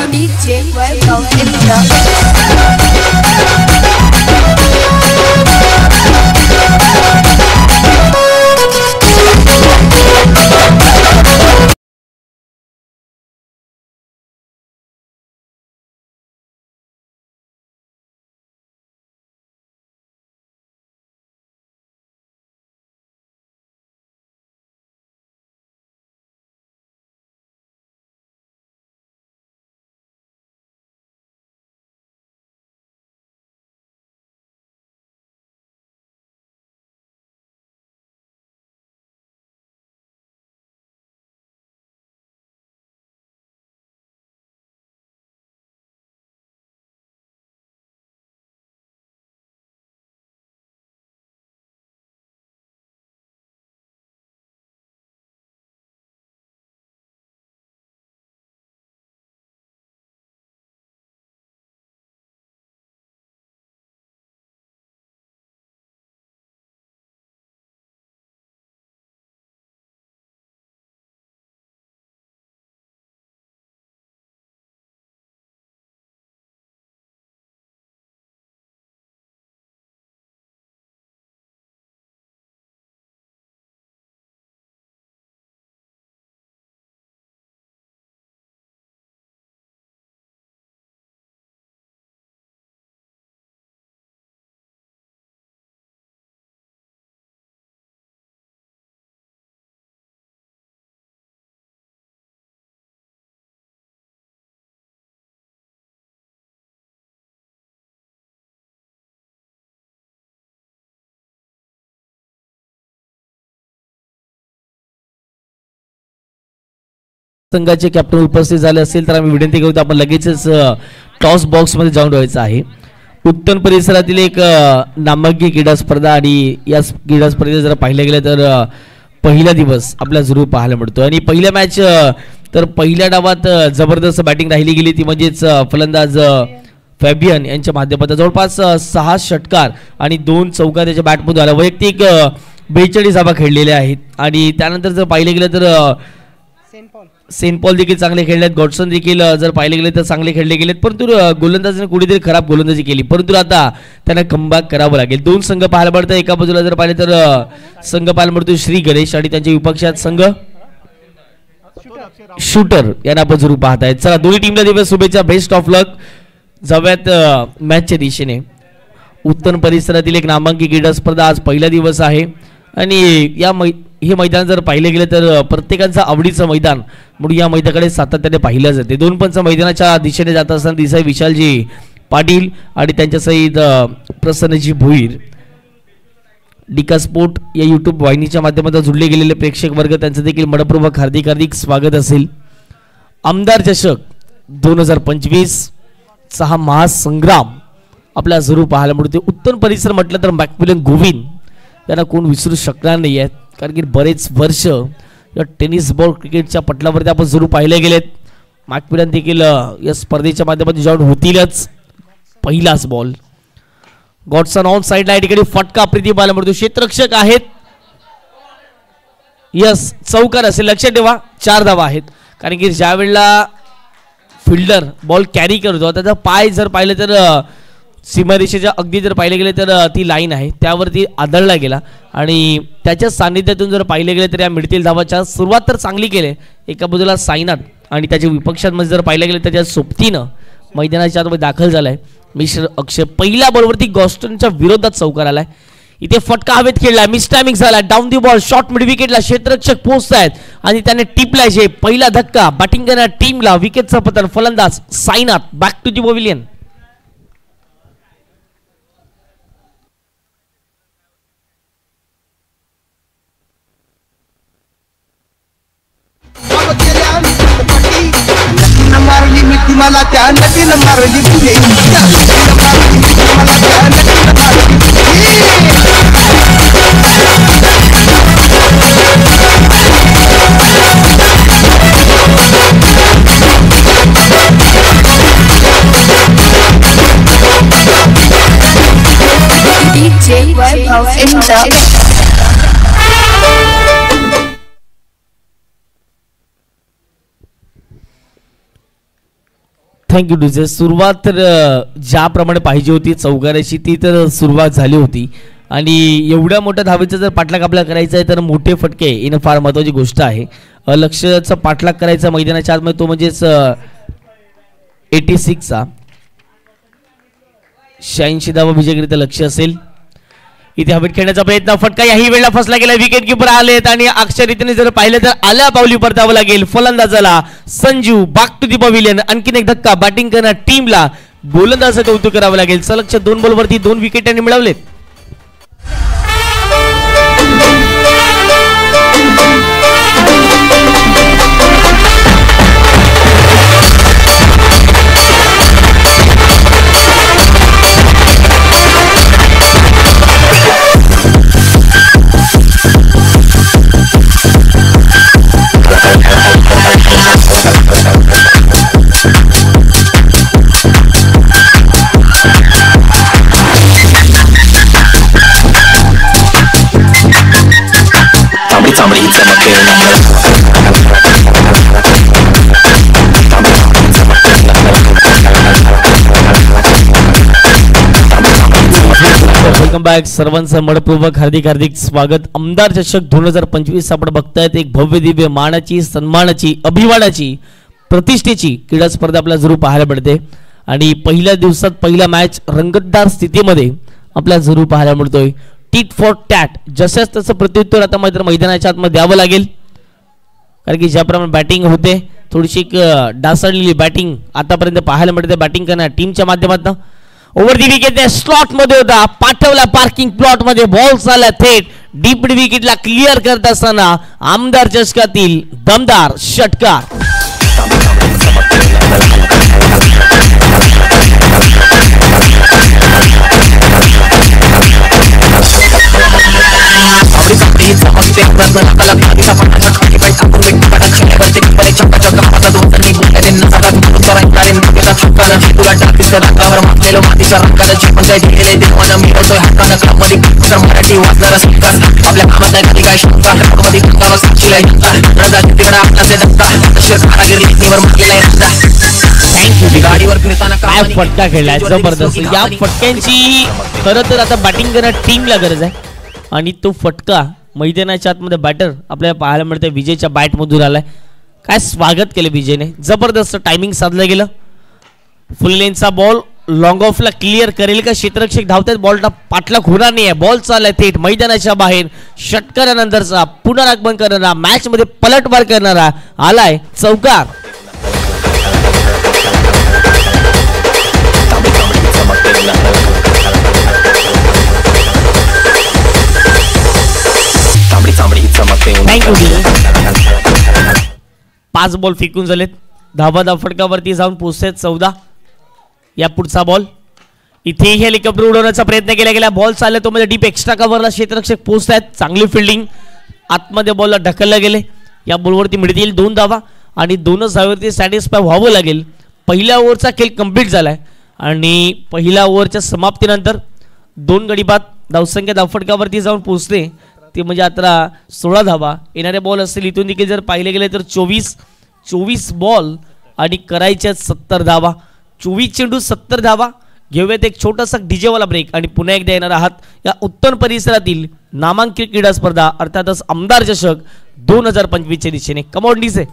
[SPEAKER 6] DJ Welcome India.
[SPEAKER 2] संघाचे कॅप्टन उपस्थित झाले असेल तर आम्ही विनंती करतो आपण लगेचच टॉस बॉक्स मध्ये जाऊन व्हायचं आहे. उत्तम परिसरातील एक नामांकित क्रीडा स्पर्धा आणि या क्रीडा स्पर्धेत जर पाहिलं गेलं तर पहिला दिवस आपला जरूर पाहायला मिळतो आणि पहिल्या मॅच तर पहिल्या डावात जबरदस्त बॅटिंग राहिली गेली ती म्हणजेच फलंदाज फॅबियन यांच्या माध्यमातून जवळपास 6 षटकार आणि 2 चौकार त्याच्या बॅटमधून आला. वैयक्तिक 42 धावा खेळलेल्या आहेत आणि त्यानंतर जर पाहिलं गेलं तर सेंट पॉल देखील चांगले खेळले आहेत, गॉडसन देखील जर पाहिले गेले तर चांगले खेळले गेलेत, परंतु गोलंदाजाने कुठेतरी खराब गोलंदाजी केली, परंतु आता त्यांना कमबॅक करावं लागेल. 2 संघ पाहायला पडतात. एका बाजूला जर पाहिले तर संघ पाहायला मिळतो श्री गणेश आणि त्यांच्या विपक्षात संघ शूटर यांना आपण जरूर पाहत आहेत. चला दोन्ही टीमला देऊया शुभेच्छा, बेस्ट ऑफ लक. जाऊयात मॅचच्या दिशेने. उत्तर परिसरातील एक नामांकित क्रीडा स्पर्धा आज पहिला दिवस आहे आणि हे मैदान जर पाहिले गेले तर प्रत्येकाचं आवडीचं मैदान म्हणून या मैदानाकडे सातत्याने पाहिलं जाते. 2 पंच मैदानाच्या दिशेने जात असताना दिसाय विशालजी पाटील आणि त्यांच्या सहित प्रसन्नजी भोईर. डिका स्पोर्ट या यूट्यूब वाहिनीच्या माध्यमातून जुळले गेलेले प्रेक्षक वर्ग त्यांचं देखील मनपूर्वक हार्दिक स्वागत असेल. आमदार चषक 2025 चा महासंग्राम आपल्याला जरूर पाहायला मिळते. उत्तर परिसर म्हटलं तर मॅक्मिलन गोविंद यांना कोण विसरू शकणार नाही आहेत, कारण की बरेच वर्ष या टेनिस बॉल क्रिकेटच्या पटलावरती आपण जरूर पाहिले गेलेत. मॅक्मिलन देखील या स्पर्धेच्या माध्यमातून जॉईन होतीलच. पहिलाच बॉल गॉडसन ऑन साइडला या ठिकाणी फटका प्रीती पाहायला मिळतो. क्षेत्ररक्षक आहेत, यस चौकार असेल, लक्षात ठेवा 4 धावा आहेत, कारण की ज्या वेळेला फिल्डर बॉल कॅरी करतो त्याचा पाय जर पाहिलं तर सीमारेषेच्या अगदी जर पाहिले गेले तर ती लाईन आहे त्यावरती आदळला गेला आणि त्याच्या सान्निध्यातून जर पाहिले गेले तर या मिळतील धावाच्या सुरुवात तर चांगली केली. एका बाजूला साईनाथ आणि त्याच्या विपक्षांमध्ये जर पाहिलं गेलं त्याच्या सोबतीनं मैदानाच्या आतमध्ये दाखल झालाय मिश्र अक्षय. पहिल्या बॉलवरती गॉस्टनच्या विरोधात चौकार आलाय. इथे फटका हवेत खेळला, मिस टायमिंग झाला, down the ball, short mid विकेटला क्षेत्ररक्षक पोहोचतायत आणि त्याने टिपलाय जे पहिला धक्का बॅटिंग करणाऱ्या टीमला. विकेटचं पतन, फलंदाज Sainath back to the pavilion.
[SPEAKER 7] मारली मी तुम्हाला त्या नदीनं मारली पुढे
[SPEAKER 6] DJ Vaibhav in the
[SPEAKER 2] thank you DJ. सुरुवात तर ज्याप्रमाणे पाहिजे होती चौकाराची ती तर सुरुवात झाली होती आणि एवढ्या मोठ्या धावेचा जर पाठलाग आपल्याला करायचा आहे तर मोठे फटके येणं फार महत्त्वाची गोष्ट आहे. लक्ष्याचा पाठलाग करायचा मैदानाच्या आतमध्ये तो म्हणजेच 86चा 86 धावा विजयकरिता लक्ष्य असेल. इथे हवेत खेळण्याचा प्रयत्न, फटका याही वेळेला फसला गेला. विकेट किपर आलेत आणि अक्षररीतीने जर पाहिलं तर आल्या पावली परतावं लागेल फलंदाजाला. Sanju back to the pavilion. आणखीन एक धक्का बॅटिंग करणाऱ्या टीमला. गोलंदाजाचं कौतुक करावं लागेल. सलगच्या 2 बॉलवरती 2 विकेट त्यांनी मिळवलेत. Welcome back. सर्वांचं मनपूर्वक हार्दिक हार्दिक स्वागत. आमदार चषक 2025 आपण बघतायत. एक भव्य दिव्य मानाची, सन्मानाची, अभिमानाची, प्रतिष्ठेची क्रीडा स्पर्धा आपल्याला जरूर पाहायला मिळते आणि पहिल्या दिवसात पहिला मॅच रंगतदार स्थितीमध्ये आपल्याला जरूर पाहायला मिळतोय. टीट फॉर टॅट, जसंच तसं प्रत्युत्तर आता मात्र मैदानाच्या आतमध्ये द्यावं लागेल कारण की ज्याप्रमाणे बॅटिंग होते थोडीशी एक डासळलेली बॅटिंग आतापर्यंत पाहायला मिळते बॅटिंग करणाऱ्या टीमच्या माध्यमातून. ओव्हर दी विकेट स्लॉट मध्ये होता, पाठवला पार्किंग प्लॉट मध्ये, बॉल चालला थेट डीप विकेटला क्लिअर करत असताना आमदार चषकातील दमदार षटकार. काय फटका खेळलाय जबरदस्त. या फटक्यांची खरं तर आता बॅटिंग करण्याच्या टीमला गरज आहे आणि तो फटका मैदानाच्या आतमध्ये बॅटर आपल्याला पाहायला मिळतंय. विजयच्या बॅट मधून आलाय. काय स्वागत केलं विजयने, जबरदस्त टायमिंग साधलं गेलं. फुल लेनचा बॉल लॉंग ऑफला क्लिअर करेल का क्षेत्ररक्षक धावतात, बॉलला पाठलाग होणार नाही आहे. बॉल चाललाय थेट मैदानाच्या बाहेर. षटकारानंतरचा पुनरागमन करणारा, मॅच मध्ये पलटवार करणारा आलाय चौकार. थँक्यू. 5 बॉल फेकून झालेत. धावा फटकावरती जाऊन पोहोचतात 14. या पुढचा बॉल इथे हेलिकॉप्टर उडवण्याचा प्रयत्न केला गेला. बॉल चालला तो मध्ये डीप एक्स्ट्रा कव्हरला क्षेत्ररक्षक पोहोचतात. चांगली फिल्डिंग, आतमध्ये बॉलला ढकलला गेले. या बॉलवरती मिळतील 2 धावा आणि 2च धावेवरती सॅटिस्फाय व्हावं लागेल. पहिल्या ओव्हरचा खेळ कंप्लीट झालाय आणि पहिल्या ओव्हरच्या समाप्तीनंतर 2 गडी बाद धावसंख्या धावफटकावरती जाऊन पोहोचते. ते म्हणजे आता 16 धावा. येणारे बॉल असतील इथून देखील जर पाहिले गेले तर 24 बॉल आणि करायच्या 70 धावा. 24 चेंडू 70 धावा. घेऊयात एक छोटासा डीजेवाला ब्रेक आणि पुन्हा एकदा येणार आहात या उत्तर परिसरातील नामांकित क्रीडा स्पर्धा अर्थातच आमदार चषक 2025 च्या दिशेने. Come on DJ.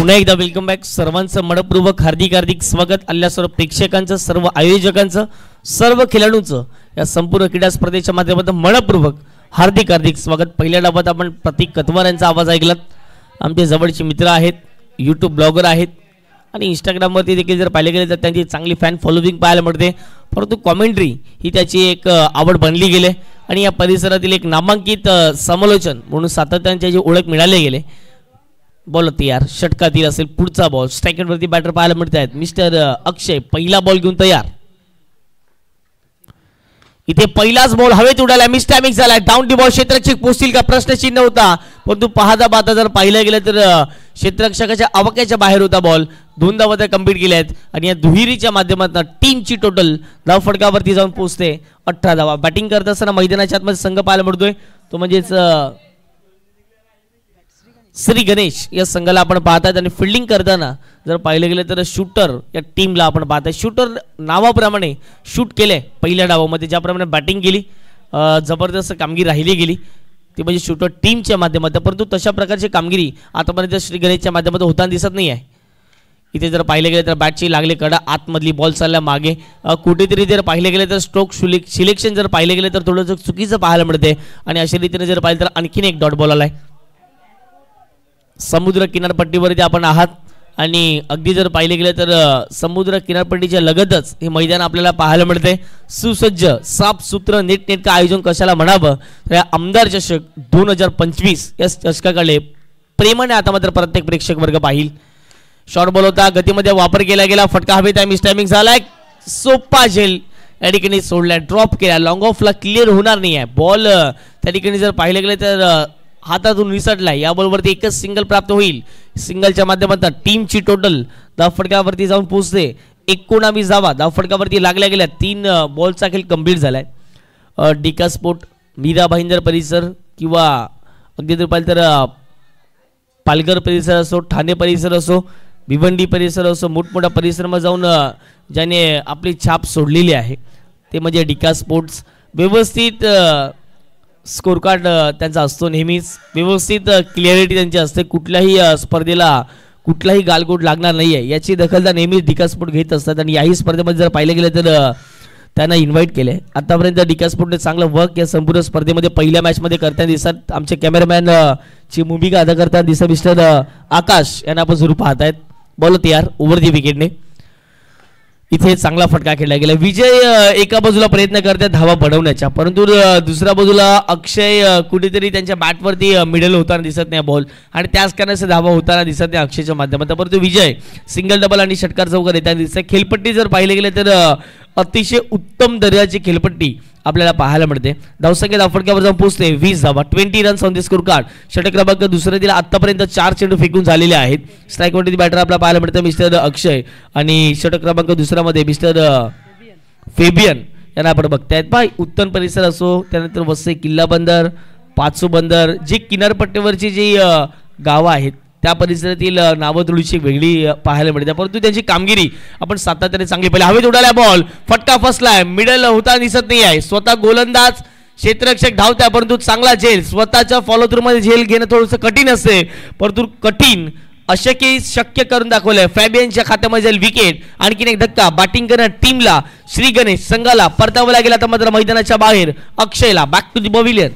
[SPEAKER 2] पुन्हा एकदा वेलकम बॅक. सर्वांचं मनपूर्वक हार्दिक हार्दिक स्वागत. आपल्या सर्व प्रेक्षकांचं, सर्व आयोजकांचं, सर्व खेळाडूंचं या संपूर्ण क्रीडा स्पर्धेच्या माध्यमातून मनपूर्वक हार्दिक हार्दिक स्वागत. पहिल्या डावात आपण प्रतीक कतवार यांचा आवाज ऐकलात. आमचे जवळचे मित्र आहेत, यूट्यूब ब्लॉगर आहेत आणि इंस्टाग्रामवरती देखील जर पाहिले गेले तर त्यांची चांगली फॅन फॉलोविंग पाहायला मिळते. परंतु कॉमेंट्री ही त्याची एक आवड बनली गेली आणि या परिसरातील एक नामांकित समालोचन म्हणून सातत्याने त्याची ओळख मिळाली गेले. बॉल तयार, षटकातील असेल पुढचा बॉल. स्ट्रायकरवरती बॅटर पाहायला मिळत आहेत. मिस्टर अक्षय पहिला बॉल घेऊन तयार. इथे पहिलाच बॉल हवेत उडाला, मिस टायमिंग झालाय. डाऊन दी बॉल क्षेत्ररक्षक पोहोचतील का प्रश्नचिन्ह होता. परंतु पाहता जर पाहिलं गेलं तर क्षेत्ररक्षकाच्या आवाक्याच्या बाहेर होता बॉल. 2 धावा त्या कंप्लीट केल्या आहेत आणि या दुहेरीच्या माध्यमातून टीमची टोटल धाव फटकावरती जाऊन पोहोचते 18 धावा. बॅटिंग करत असताना मैदानाच्या आतमध्ये संघ पाहायला मिळतोय तो म्हणजेच श्री गणेश या संघाला आपण पाहतात. आणि फिल्डिंग करताना जर पाहिलं गेलं तर शूटर या टीमला आपण पाहताय. शूटर नावाप्रमाणे शूट केले पहिल्या डावामध्ये, ज्याप्रमाणे बॅटिंग केली जबरदस्त कामगिरी राहिली गेली ती म्हणजे शूटर टीमच्या माध्यमातून. परंतु तशा प्रकारची कामगिरी आतापर्यंत श्री गणेशच्या माध्यमातून होताना दिसत नाही आहे. इथे जर पाहिले गेले तर बॅटची लागले कडा, आतमधली बॉल चालल्या मागे. कुठेतरी जर पाहिले गेले तर स्ट्रोक सिलेक्शन जर पाहिले गेले तर थोडंसं चुकीचं पाहायला मिळते. आणि अशा रीतीने जर पाहिलं तर आणखीन एक डॉट बॉल आलाय. समुद्र किनारपट्टीवरती आपण आहात आणि अगदी जर पाहिले गेले तर समुद्र किनारपट्टीच्या लगतच हे मैदान आपल्याला पाहायला मिळते. सुसज्ज साफसूत्र नीटनेटकं आयोजन कशाला म्हणावं तर या आमदार चषक 2025 या चषकाकडे प्रेमाने आता मात्र प्रत्येक प्रेक्षक वर्ग पाहिल. शॉर्ट बॉल होता, गतीमध्ये वापर केला गेला, फटका हवेत आहे, मिस टायमिंग झालाय. सोपा झेल या ठिकाणी सोडलाय, ड्रॉप केला, लॉंग ऑफला क्लिअर होणार नाही आहे. बॉल त्या ठिकाणी जर पाहिले गेले तर हातातून निसटलाय. या बॉलवरती एकच सिंगल प्राप्त होईल. सिंगलच्या माध्यमातून टीमची टोटल धाव फटकावरती जाऊन पोहोचते 19 धावा. धाव फटकावरती लागल्या गेल्या. 3 बॉलचा खेळ कंप्लीट झालाय. डिका स्पोर्ट, मीरा भाईंदर परिसर किंवा अगदी जर पाहिलं तर पालघर परिसर असो, ठाणे परिसर असो, भिवंडी परिसर असो, मोठमोठ्या परिसरामध्ये जाऊन ज्याने आपली छाप सोडलेली आहे ते म्हणजे डिका स्पोर्ट्स. व्यवस्थित स्कोर कार्ड त्यांचा असतो, नेहमीच व्यवस्थित क्लिअरिटी त्यांची असते. कुठल्याही स्पर्धेला कुठलाही गालगोट लागणार नाही आहे याची दखल नेहमीच डिका स्पोर्ट घेत असतात. आणि याही स्पर्धेमध्ये जर पाहिलं गेलं तर त्यांना इन्व्हाइट केले. आतापर्यंत डिका स्पोर्टने चांगलं वर्क या संपूर्ण स्पर्धेमध्ये पहिल्या मॅचमध्ये करताना दिसत. आमचे कॅमेरामॅन ची भूमिका अदा करताना दिसत मिस्टर आकाश यांना आपण जरूर पाहतायत. बॉल तयार ओव्हर दी विकेटने. इथे चांगला फटका खेळला गेला. विजय एका बाजूला प्रयत्न करतात धावा बनवण्याच्या, परंतु दुसऱ्या बाजूला अक्षय कुठेतरी त्यांच्या बॅटवरती मिडल होताना दिसत नाही बॉल आणि त्याच कारणाने धावा होताना दिसत नाही अक्षयच्या माध्यमातून. परंतु विजय सिंगल डबल आणि षटकार चौकार येताना दिसत. खेळपट्टी जर पाहिले गेले तर अतिशय उत्तम दर्जाची खेळपट्टी आपल्याला पाहायला मिळते. धावसंख्या धावफटक्यावर जाऊन पोहोचते 20 धावा. 20 runs on the score card. षटक क्रमांक दुसऱ्या दिला आतापर्यंत 4 चेंडू फेकून झालेले आहेत. स्ट्राईकवरती बॅटर आपल्याला पाहायला मिळतं मिस्टर अक्षय आणि षटक क्रमांक दुसऱ्यामध्ये मिस्टर फेबियन यांना आपण बघतायत. पाय उत्तम परिसर असो, त्यानंतर वसई किल्ला बंदर, पाचू बंदर, जी किनारपट्टीवरची जी गावं आहेत त्या परिसरातील नावं थोडीशी वेगळी पाहायला मिळते. परंतु त्यांची कामगिरी आपण सातत्याने चांगली पाहिली. हवेत उडाला बॉल, फटका फसलाय, मिडल होता दिसत नाही आहे. स्वतः गोलंदाज क्षेत्ररक्षक धावत्या, परंतु चांगला झेल स्वतःच्या फॉलो थ्रू मध्ये झेल घेणं थोडंसं कठीण असते, परंतु कठीण अशक्य शक्य करून दाखवलंय. फॅबियनच्या खात्यामध्ये जाईल विकेट. आणखीन एक धक्का बॅटिंग करणार टीमला श्री गणेश संघाला परतावं लागेल आता मात्र मैदानाच्या बाहेर. अक्षयला back to the pavilion.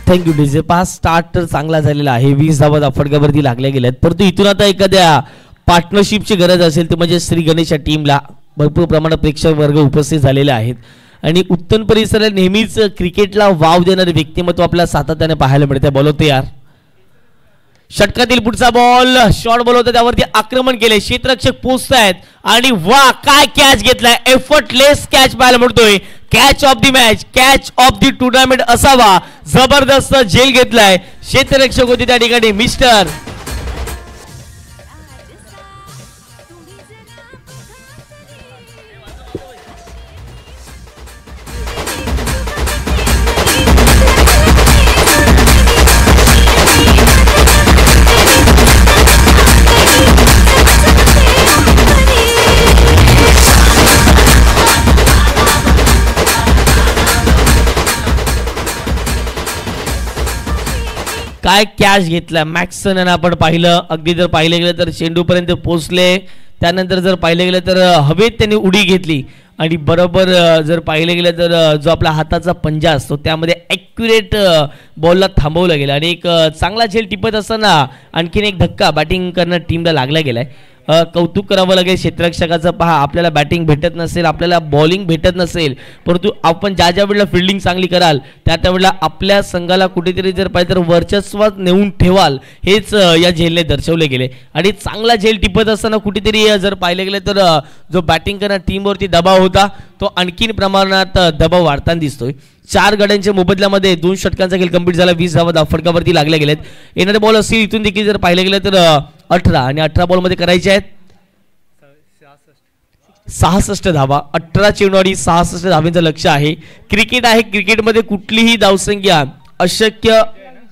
[SPEAKER 2] Thank you DJ. पास स्टार्ट तर चांगला झालेला आहे. 20 धावा फटकावरती लागल्या गेल्यात, परंतु इथून आता एखाद्या पार्टनरशिपची गरज असेल तर म्हणजे श्री गणेशच्या टीमला भरपूर प्रमाणात प्रेक्षक वर्ग उपस्थित झालेले आहेत आणि उत्तम परिसरात नेहमीच क्रिकेटला वाव देणारे व्यक्तिमत्व आपल्याला सातत्याने पाहायला मिळते. बॉल होते यार, षटकातील पुढचा बॉल शॉर्ट बॉल होता त्यावरती आक्रमण केले क्षेत्ररक्षक पोहोचतायत आणि वा काय कॅच घेतलाय एफर्टलेस कॅच पाहायला मिळतोय catch of the match catch of the tournament असावा जबरदस्त झेल घेतलाय क्षेत्ररक्षक होते त्या ठिकाणी मिस्टर काय कॅच घेतला मॅक्सन आपण पाहिलं अगदी जर पाहिलं गेलं तर चेंडूपर्यंत पोहोचले त्यानंतर जर पाहिलं गेलं तर हवेत त्यांनी उडी घेतली आणि बरोबर जर पाहिलं गेलं तर जो आपला हाताचा पंजा असतो त्यामध्ये ॲक्युरेट बॉलला थांबवलं गेलं आणि एक चांगला झेल टिपत असताना आणखीन एक धक्का बॅटिंग करणं टीमला लागला गेलाय कौतुक करावं लागेल क्षेत्ररक्षकाचं पहा आपल्याला बॅटिंग भेटत नसेल आपल्याला बॉलिंग भेटत नसेल परंतु आपण ज्या ज्या वेळेला फिल्डिंग चांगली कराल त्या त्यावेळेला आपल्या संघाला कुठेतरी जर पाहिजे तर वर्चस्वात नेऊन ठेवाल हेच या झेलने दर्शवले गेले आणि चांगला झेल टिपत असताना कुठेतरी जर पाहिलं गेलं तर जो बॅटिंग करणाऱ्या टीमवरती दबाव होता तो आणखीन प्रमाणात दबाव वाढताना दिसतोय 4 गड्यांच्या मोबदल्यामध्ये 2 षटकांचा खेळ कंप्लीट झाला 20 धावा धावफटकावरती लागल्या गेलेत येणारे बॉल असतील इथून देखील जर पाहिलं गेलं तर 18 आणि 18 बॉलमध्ये करायचे आहेत 66 धावा 18 चेंडू आणि 66 धावांचं लक्ष आहे क्रिकेट आहे क्रिकेटमध्ये कुठलीही धावसंख्या अशक्य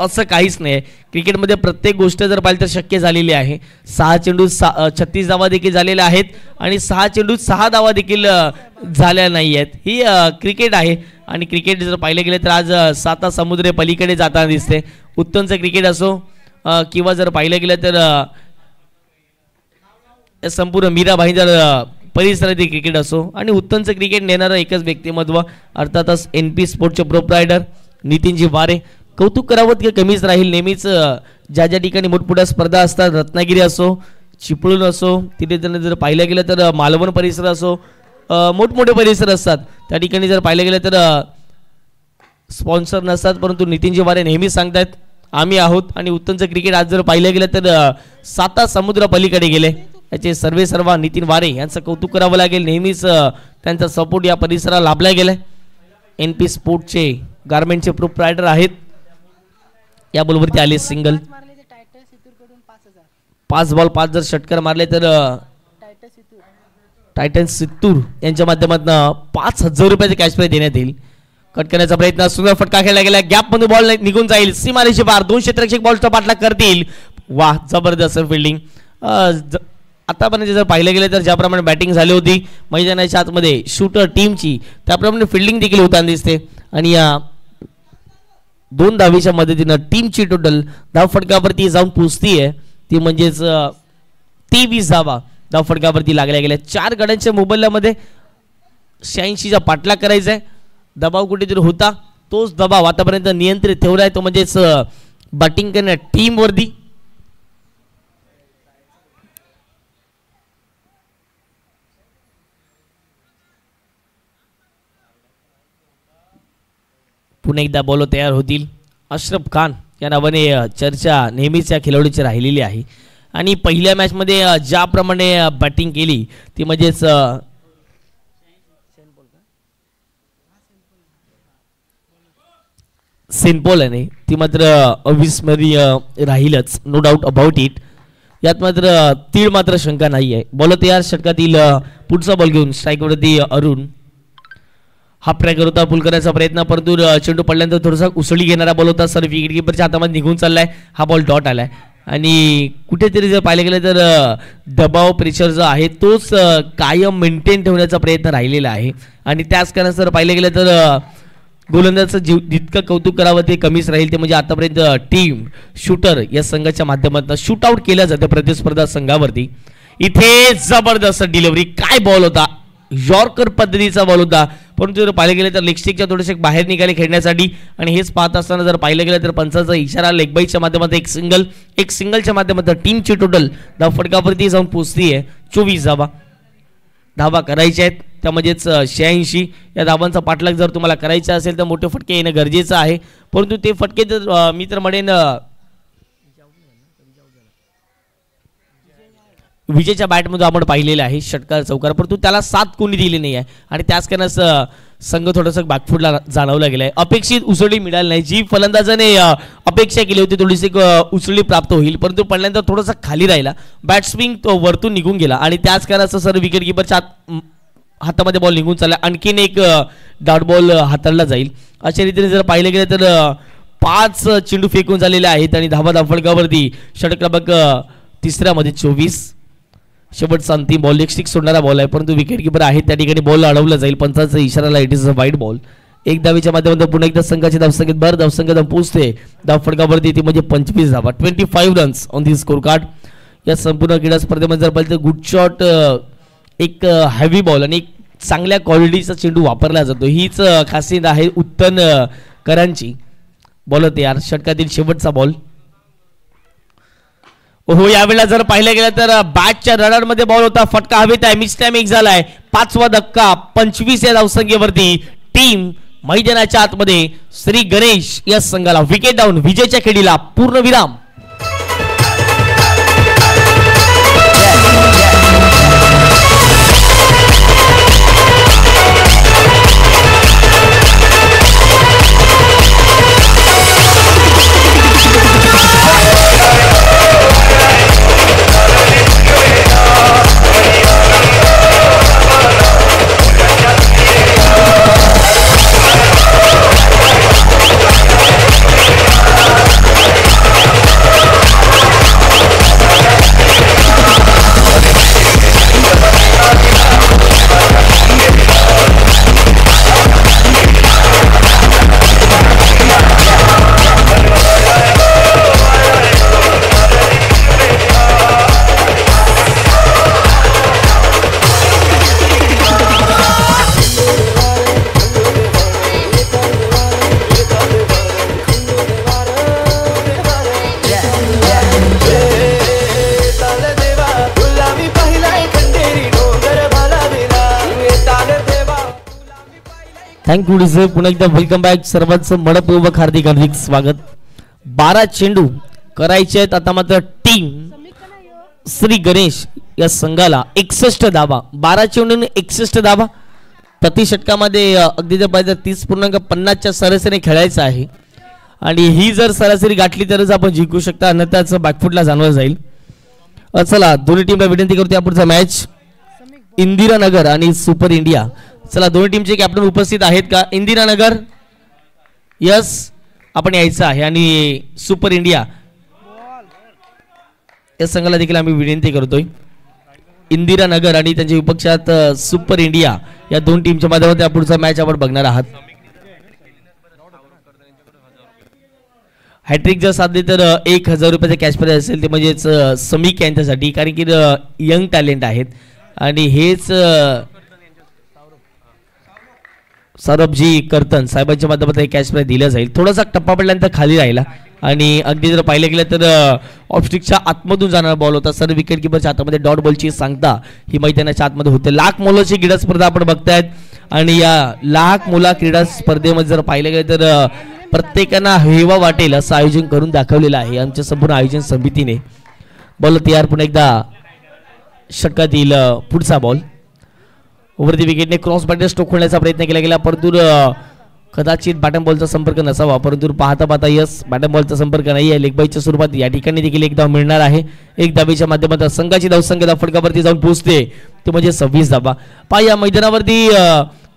[SPEAKER 2] असं काहीच नाही क्रिकेटमध्ये प्रत्येक गोष्ट जर पाहिली तर शक्य झालेली आहे 6 चेंडू 36 धावा देखील झालेल्या आहेत आणि 6 चेंडू 6 धावा देखील झाल्या नाही आहेत ही क्रिकेट आहे आणि क्रिकेट जर पाहिलं गेलं तर आज 7 समुद्र पलीकडे जाताना दिसते उत्तमचं क्रिकेट असो किंवा जर पाहिलं गेलं तर संपूर्ण मीरा भाईंदर परिसरातील क्रिकेट असो आणि उत्तमचं क्रिकेट नेणारं एकच व्यक्तिमत्व अर्थातच NP स्पोर्टचे प्रोप्रायडर नितीनजी वारे कौतुक करावं की कमीच राहील नेहमीच ज्या ज्या ठिकाणी मोठमोठ्या स्पर्धा असतात रत्नागिरी असो चिपळूण असो तिथे जर पाहिलं गेलं तर मालवण परिसर असो मोठमोठे परिसर असतात त्या ठिकाणी जर पाहिलं गेलं तर स्पॉन्सर नसतात परंतु नितीनजी वारे नेहमीच सांगतात आम्ही आहोत आणि उत्तमचं क्रिकेट आज जर पाहिलं गेलं तर 7 समुद्र पलीकडे गेले याचे सर्व नितीन वारे यांचं कौतुक करावं लागेल नेहमीच त्यांचा सपोर्ट या परिसराला लाभला गेलाय NP स्पोर्टचे गारमेंटचे प्रोप्रायडर आहेत या बॉलवरती आले सिंगल 5 बॉल 5 जर षटकार मारले तर टायटन सित्तूर यांच्या माध्यमातून 5,000 रुपयाचे कॅश प्राइज देण्यात येईल कट करण्याचा प्रयत्न सुंदर फटका खेळला गेला गॅप मध्ये बॉल निघून जाईल सीमारेषे पार 2 क्षेत्ररक्षक बॉलचा पाठलाग करतील वाह जबरदस्त फिल्डिंग आतापर्यंत जर पाहिलं गेलं तर ज्याप्रमाणे बॅटिंग झाली होती मैदानाच्या आतमध्ये शूटर टीमची त्याप्रमाणे फिल्डिंग देखील होताना दिसते आणि या 2 धावेच्या मदतीनं टीमची टोटल धाव फटकावरती जाऊन पोहोचतीये ती म्हणजेच 23 धावा धाव फटकावरती लागल्या गेल्या 4 गड्यांच्या मोबदल्यामध्ये 86चा पाठलाग करायचा आहे दबाव कुठेतरी होता तोच दबाव आतापर्यंत नियंत्रित ठेवलाय तो म्हणजेच बॅटिंग करणाऱ्या टीमवरती पुन्हा एकदा बॉल तयार होतील अशरफ खान या नावाने चर्चा नेहमीच या खेळाडूची राहिलेली आहे आणि पहिल्या मॅचमध्ये ज्याप्रमाणे बॅटिंग केली ती म्हणजेच सिंपल आहे ती मात्र अविस्मरणीय राहीलच नो डाऊट अबाउट इट यात मात्र तीळ मात्र शंका नाही आहे बॉल तयार षटकातील पुढचा बॉल घेऊन स्ट्राईकवरती अरुण हाफ ट्रॅकर होता पुल करण्याचा प्रयत्न परंतु चेंडू पडल्यानंतर थोडासा उसळी घेणारा बॉल होता सर विकेट किपरच्या हातामध्ये निघून चाललाय हा बॉल डॉट आलाय आणि कुठेतरी जर पाहिलं गेलं तर दबाव प्रेशर जो आहे तोच कायम मेंटेन ठेवण्याचा प्रयत्न राहिलेला आहे आणि त्याच कारण जर पाहिलं गेलं तर गोलंदाजाचं जितकं कौतुक करावं ते कमीच राहील ते म्हणजे आतापर्यंत टीम शूटर या संघाच्या माध्यमातून शूट आउट केल्या जाते प्रतिस्पर्धा संघावरती इथे जबरदस्त डिलिव्हरी काय बॉल होता यॉर्कर पद्धतीचा बॉल होता परंतु जर पाहिलं गेलं तर लेगस्टिकच्या थोडेसे बाहेर निघाले खेळण्यासाठी आणि हेच पाहत असताना जर पाहिलं गेलं तर पंचाचा इशारा लेगबाईच्या माध्यमातून एक सिंगलच्या माध्यमातून टीमची टोटल धाव फटकावरती जाऊन पोहोचतीये 24 धावा करायच्या आहेत त्यामध्येच 86 या धावांचा पाठलाग जर तुम्हाला करायचा असेल तर मोठे फटके येणं गरजेचं आहे परंतु ते फटके जर मी तर म्हणेन विजयच्या बॅटमध्ये आपण पाहिलेलं आहे षटकार चौकार, परंतु त्याला साथ कोणी दिली नाही आहे आणि त्याच कारणास संघ थोडंसं बॅकफुटला जाणवला गेलाय. अपेक्षित उसळी मिळाली नाही, जी फलंदाजाने अपेक्षा केली होती थोडीशी उसळी प्राप्त होईल, परंतु पडल्यानंतर थोडासा खाली राहिला, बॅट्समॅन तो वरतून निघून गेला आणि त्याच कारणाचं सर विकेट किपरच्या हातामध्ये बॉल निघून चालला. आणखीन एक डॉट बॉल हाताळला जाईल. अशा रीतीने जर पाहिलं गेलं तर 5 चेंडू फेकून झालेले आहेत आणि धावा फलकावरती षटक क्रमांक तिसऱ्यामध्ये 24. शेवटचा अंतिम बॉल एक स्टिक सोडणारा बॉल आहे, परंतु विकेट किपर आहे त्या ठिकाणी बॉल अडवला जाईल. पंचाचा इशाराला it is a wide ball. एक धावेच्या माध्यमातून पुन्हा एकदा संघाची धावसंख्येत भर, धावसंख्या पोहोचते धाव फलकावरती ती म्हणजे 25 धावा, 25 runs on the score card. या संपूर्ण क्रीडा स्पर्धेमध्ये जर पाहिलं तर गुड शॉट, एक हेवी बॉल आणि एक चांगल्या क्वालिटीचा चेंडू वापरला जातो, हीच खासियत आहे उत्तन करांची. बॉल तयार, षटकातील शेवटचा बॉल. हो, यावेळेला जर पाहिलं गेलं तर बॅटच्या रडारमध्ये बॉल होता, फटका हवेत आहे, मिस टाइम एक झालाय. 5वा धक्का, 25 या धावसंख्येवरती टीम मैदानाच्या आतमध्ये श्री गणेश या संघाला विकेट डाऊन. विजयच्या खेळीला पूर्ण विराम. Thank you DJ. पुन्हा एकदा वेलकम बॅक. सर्वांचं मनपूर्वक हार्दिक हार्दिक स्वागत. 12 चेंडू करायचे आहेत आता मात्र टीम श्री गणेश या संघाला 61 धावा. 12 चेंडून 61 धावा. प्रति षटकामध्ये अगदी जर पाहिजे 30.50च्या सरासरी खेळायचं आहे आणि ही जर सरासरी गाठली तरच आपण जिंकू शकता, अन्यथाच बॅकफुटला जाणवलं जाईल. चला दोन्ही टीमला विनंती करतो पुढचा मॅच इंदिरानगर आणि सुपर इंडिया. चला दोन्ही टीमचे कॅप्टन उपस्थित आहेत का? इंदिरानगर यस आपण यायचं आहे आणि सुपर इंडिया या संघाला देखील आम्ही विनंती करतोय. इंदिरानगर आणि त्यांच्या विपक्षात सुपर इंडिया या दोन टीमच्या माध्यमातून पुढचा मॅच आपण बघणार आहात. हॅट्रिक जर साधली तर 1000 रुपयाचे कॅश प्राइज असेल, ते म्हणजेच समीक यांच्यासाठी, कारण की यंग टॅलेंट आहेत आणि हेच सौरभजी कर्तन साहेबांच्या माध्यमातून कॅश प्राइज दिलं जाईल. थोडासा टप्पा पडल्यानंतर खाली राहिला आणि अगदी जर पाहिलं गेलं तर ऑफस्टिकच्या आतमधून जाणारा बॉल होता. सर विकेट किपरच्या हातामध्ये डॉट बॉलची सांगता ही मैदानाच्या आतमध्ये होते. लाख मोलाची क्रीडा स्पर्धा आपण बघतायत आणि या लाख मोला क्रीडा स्पर्धेमध्ये जर पाहिलं गेलं तर प्रत्येकांना हेवा वाटेल असं आयोजन करून दाखवलेलं आहे आमच्या संपूर्ण आयोजन समितीने. बॉल तयार, पुन्हा एकदा षटकातील पुढचा बॉल. ओव्हर दी विकेटने क्रॉस बॅटर स्ट्रोक होण्याचा प्रयत्न केला गेला, परंतु कदाचित बॅटम बॉलचा संपर्क नसावा, परंतु पाहता पाहता यस बॅटम बॉलचा संपर्क नाही आहे. लेग बाईच्या स्वरूपात या ठिकाणी देखील एक धाव मिळणार आहे. एक धावेच्या माध्यमातून संघाची धावसंख्या फटकावरती जाऊन पोहोचते ते म्हणजे 26 धावा. पहा या मैदानावरती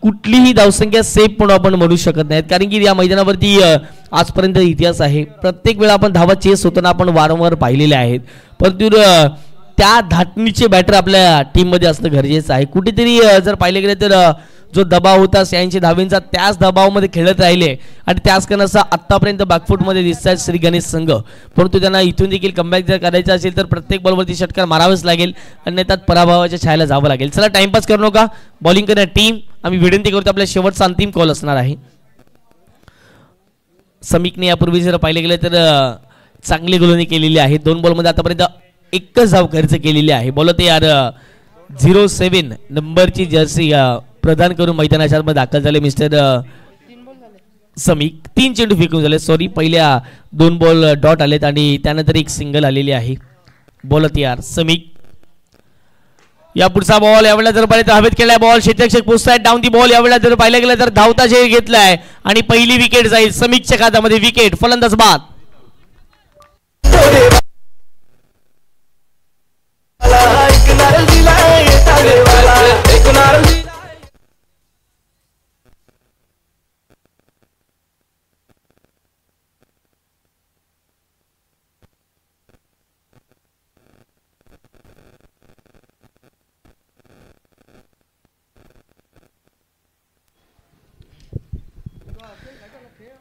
[SPEAKER 2] कुठलीही धावसंख्या सेफ म्हणून आपण म्हणू शकत नाहीत, कारण की या मैदानावरती आजपर्यंत इतिहास आहे. प्रत्येक वेळा आपण धावा चेस होताना आपण वारंवार पाहिलेले आहेत, परंतु त्या धाटणीचे बॅटर आपल्या टीममध्ये असणं गरजेचं आहे. कुठेतरी जर पाहिलं गेलं तर जो दबाव होता 86 धावेंचा त्याच दबावामध्ये खेळत राहिले आणि त्याच कारणाचा आत्तापर्यंत बॅकफुटमध्ये दिसतात श्री गणेश संघ. परंतु त्यांना इथून देखील कमबॅक जर करायचं असेल तर प्रत्येक बॉलवरती षटकार मारावेच लागेल, अन्यथा पराभवाच्या छायेला जावं लागेल. चला टाइमपास करू नका, बॉलिंग करणार टीम. आम्ही विनंती करतो आपल्या शेवटचा अंतिम कॉल असणार आहे. समीकने यापूर्वी जर पाहिलं गेलं तर चांगली गोलंदाजी केलेली आहे. 2 बॉलमध्ये आतापर्यंत एकच धाव खर्च केलेली आहे. बॉल तयार, 07 नंबरची जर्सी प्रदान करून मैदानाच्या आतमध्ये दाखल झाले मिस्टर समीक. 3 चेंडू फेकून झाले, सॉरी पहिल्या 2 बॉल डॉट आलेत आणि त्यानंतर एक सिंगल आलेली आहे. बॉल तयार, समीक या पुढचा बॉल यावेळेला जर पाहिलं तर हवेत केलाय बॉल, क्षेत्ररक्षक पोहोचतायत डाऊन दी बॉल. यावेळेला जर पाहिलं गेलं तर धावता झेल घेतलाय आणि पहिली विकेट जाईल समीक्षच्या खात्यामध्ये. विकेट, फलंदाज बाद.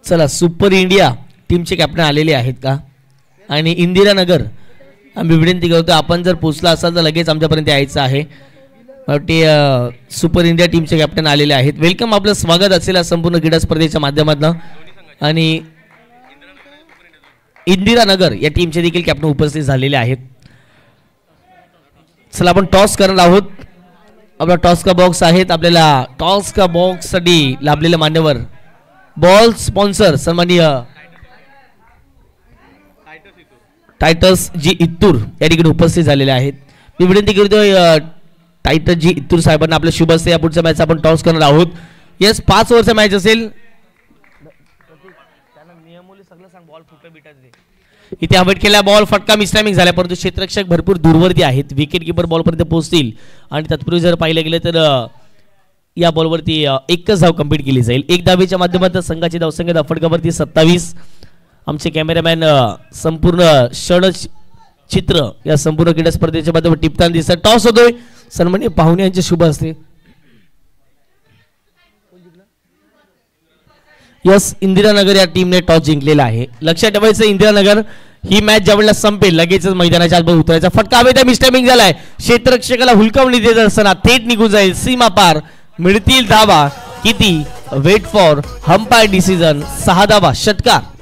[SPEAKER 2] चला, सुपर इंडिया टीमचे कॅप्टन आलेले आहेत का? आणि इंदिरानगर आम्ही विनंती करतो, आपण जर पोचला असाल तर लगेच आमच्यापर्यंत यायचं आहे. ते सुपर इंडिया टीमचे कॅप्टन आलेले आहेत. वेलकम, आपलं स्वागत असेल संपूर्ण क्रीडा स्पर्धेच्या माध्यमातून. आणि इंदिरानगर या टीमचे देखील कॅप्टन उपस्थित झालेले आहेत. चला, आपण टॉस करणार आहोत. आपला टॉस का बॉक्स आहेत. आपल्याला टॉस का बॉक्स साठी लाभलेले मान्यवर बॉल स्पॉन्सर सन्माननीय टायटस जी इत्तूर या ठिकाणी उपस्थित झालेले आहेत. मी विनंती करतोय टायटस जी इत्तूर साहेबांना आपल्या शुभ हस्ते या पुढच्या मॅच आपण टॉस करणार आहोत. येस, 5 ओव्हरचा मॅच असेल. इथे हवेत केला बॉल, फटका मिसटायमिंग झाला, परंतु क्षेत्ररक्षक भरपूर दूरवरती आहेत. विकेट किपर बॉलपर्यंत पोहोचतील आणि तत्पूर्वी जर पाहिलं गेलं तर या बॉलवरती एकच धाव कंप्लीट केली जाईल. एक धावेच्या माध्यमातून संघाची धावसंख्या फटकावरती 27. आमचे कॅमेरामॅन संपूर्ण क्षण चित्र या संपूर्ण क्रीडा स्पर्धेच्या माध्यमातून टिपताना दिसतात. टॉस होतोय सन्माननीय पाहुणे यांचे शुभ हस्ते. यस, इंदिरानगर या टीमने टॉस जिंकलेला आहे. लक्षात ठेवायचं, इंदिरानगर ही मॅच ज्यावेळेला संपेल लगेचच मैदानाच्या आत उतरायचा. फटका हवेत मिसटायमिंग झालाय. क्षेत्ररक्षकाला हुलकावणी देत असताना थेट निघून जाईल सीमा पार. मिळतील धावा किती? Weight for umpire decision. 6 धावा, षटकार.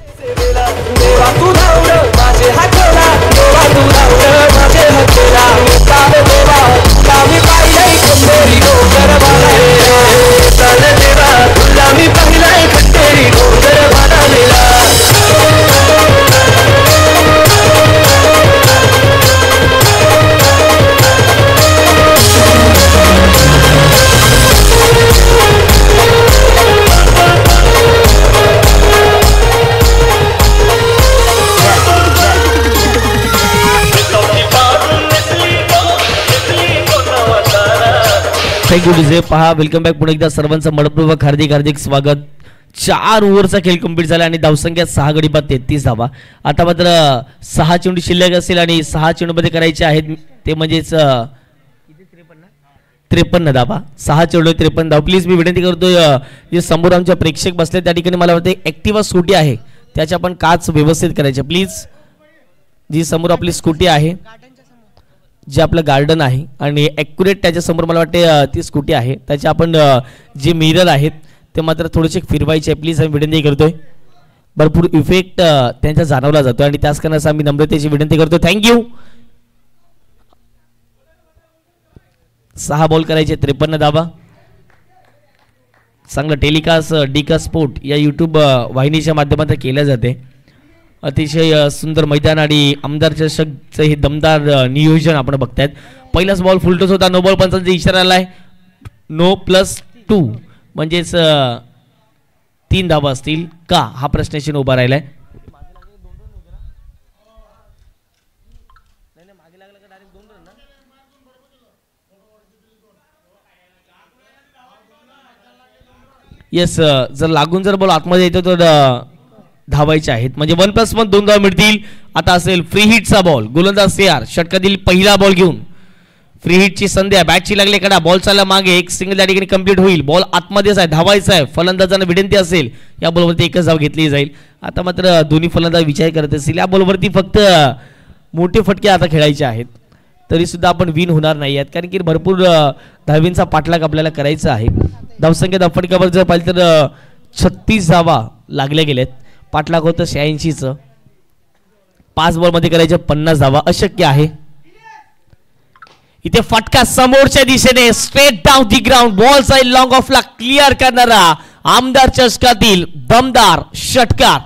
[SPEAKER 2] Thank you DJ. पहा, वेलकम बॅक पुन्हा एकदा सर्वांचं मनपूर्वक हार्दिक हार्दिक स्वागत. 4 ओव्हरचा खेळ कंप्लीट झाला आणि धावसंख्या 6 गडी बाद 33 धावा. आता मात्र 6 चेंडू शिल्लक असेल आणि 6 चेंडूमध्ये करायचे आहेत ते म्हणजेच 53 धावा. 6 चेंडू 53 धावा. प्लीज मी विनंती करतोय, जे समोर आमच्या प्रेक्षक बसले त्या ठिकाणी मला वाटतं ॲक्टिवा स्कूटी आहे त्याच्या पण काच व्यवस्थित करायच्या प्लीज. जी समोर आपली स्कूटी आहे, जे आपलं गार्डन आहे आणि ॲक्युरेट त्याच्यासमोर मला वाटते ती स्कूटी आहे, त्याचे आपण जे मिरर आहेत ते मात्र थोडेसे फिरवायचे आहे प्लीज. आम्ही विनंती करतोय. भरपूर इफेक्ट त्यांचा जाणवला जातो आणि त्याच कारणास आम्ही नम्रतेची विनंती करतो. थँक्यू. 6 बॉल करायचे, 53 धावा. चांगलं टेलिकास्ट डिका स्पोर्ट या यूट्यूब वाहिनीच्या माध्यमातून केल्या जाते. अतिशय सुंदर मैदान आणि आमदार चषकचं हे दमदार नियोजन आपण बघतायत. पहिलाच बॉल फुलटोस होता. नो बॉल पंचांचा इशारा आलाय. नो +2 म्हणजेच 3 धावा असतील का हा प्रश्न उभा राहिलाय. येस, जर लागून जर बॉल आतमध्ये येतो तर धावायचे आहेत म्हणजे 1+1 2 धावा मिळतील. आता असेल फ्री हिटचा बॉल. गोलंदाज CR षटकातील पहिला बॉल घेऊन फ्री हिटची संधी आहे. बॅटची लागले कडा, बॉल चालला मागे, एक सिंगल त्या ठिकाणी कंप्लीट होईल. बॉल आतमध्येच आहे, धावायचा आहे. फलंदाजांना विनंती असेल या बॉलवरती एकच धाव घेतली जाईल. आता मात्र दोन्ही फलंदाज विचार करत असतील या बॉलवरती फक्त मोठे फटके आता खेळायचे आहेत, तरी सुद्धा आपण विन होणार नाही आहेत कारण की भरपूर धावींचा पाठलाग आपल्याला करायचा आहे. धावसंख्या फटक्यावर जर पाहिलं तर 36 धावा लागल्या गेल्यात. पाठलाग होतं 86चं. 5 बॉलमध्ये करायचे 50 धावा अशक्य आहे. इथे फटका समोरच्या दिशेने straight down the ground. Ball side long ऑफला क्लिअर करणारा आमदार चषकातील दमदार षटकार.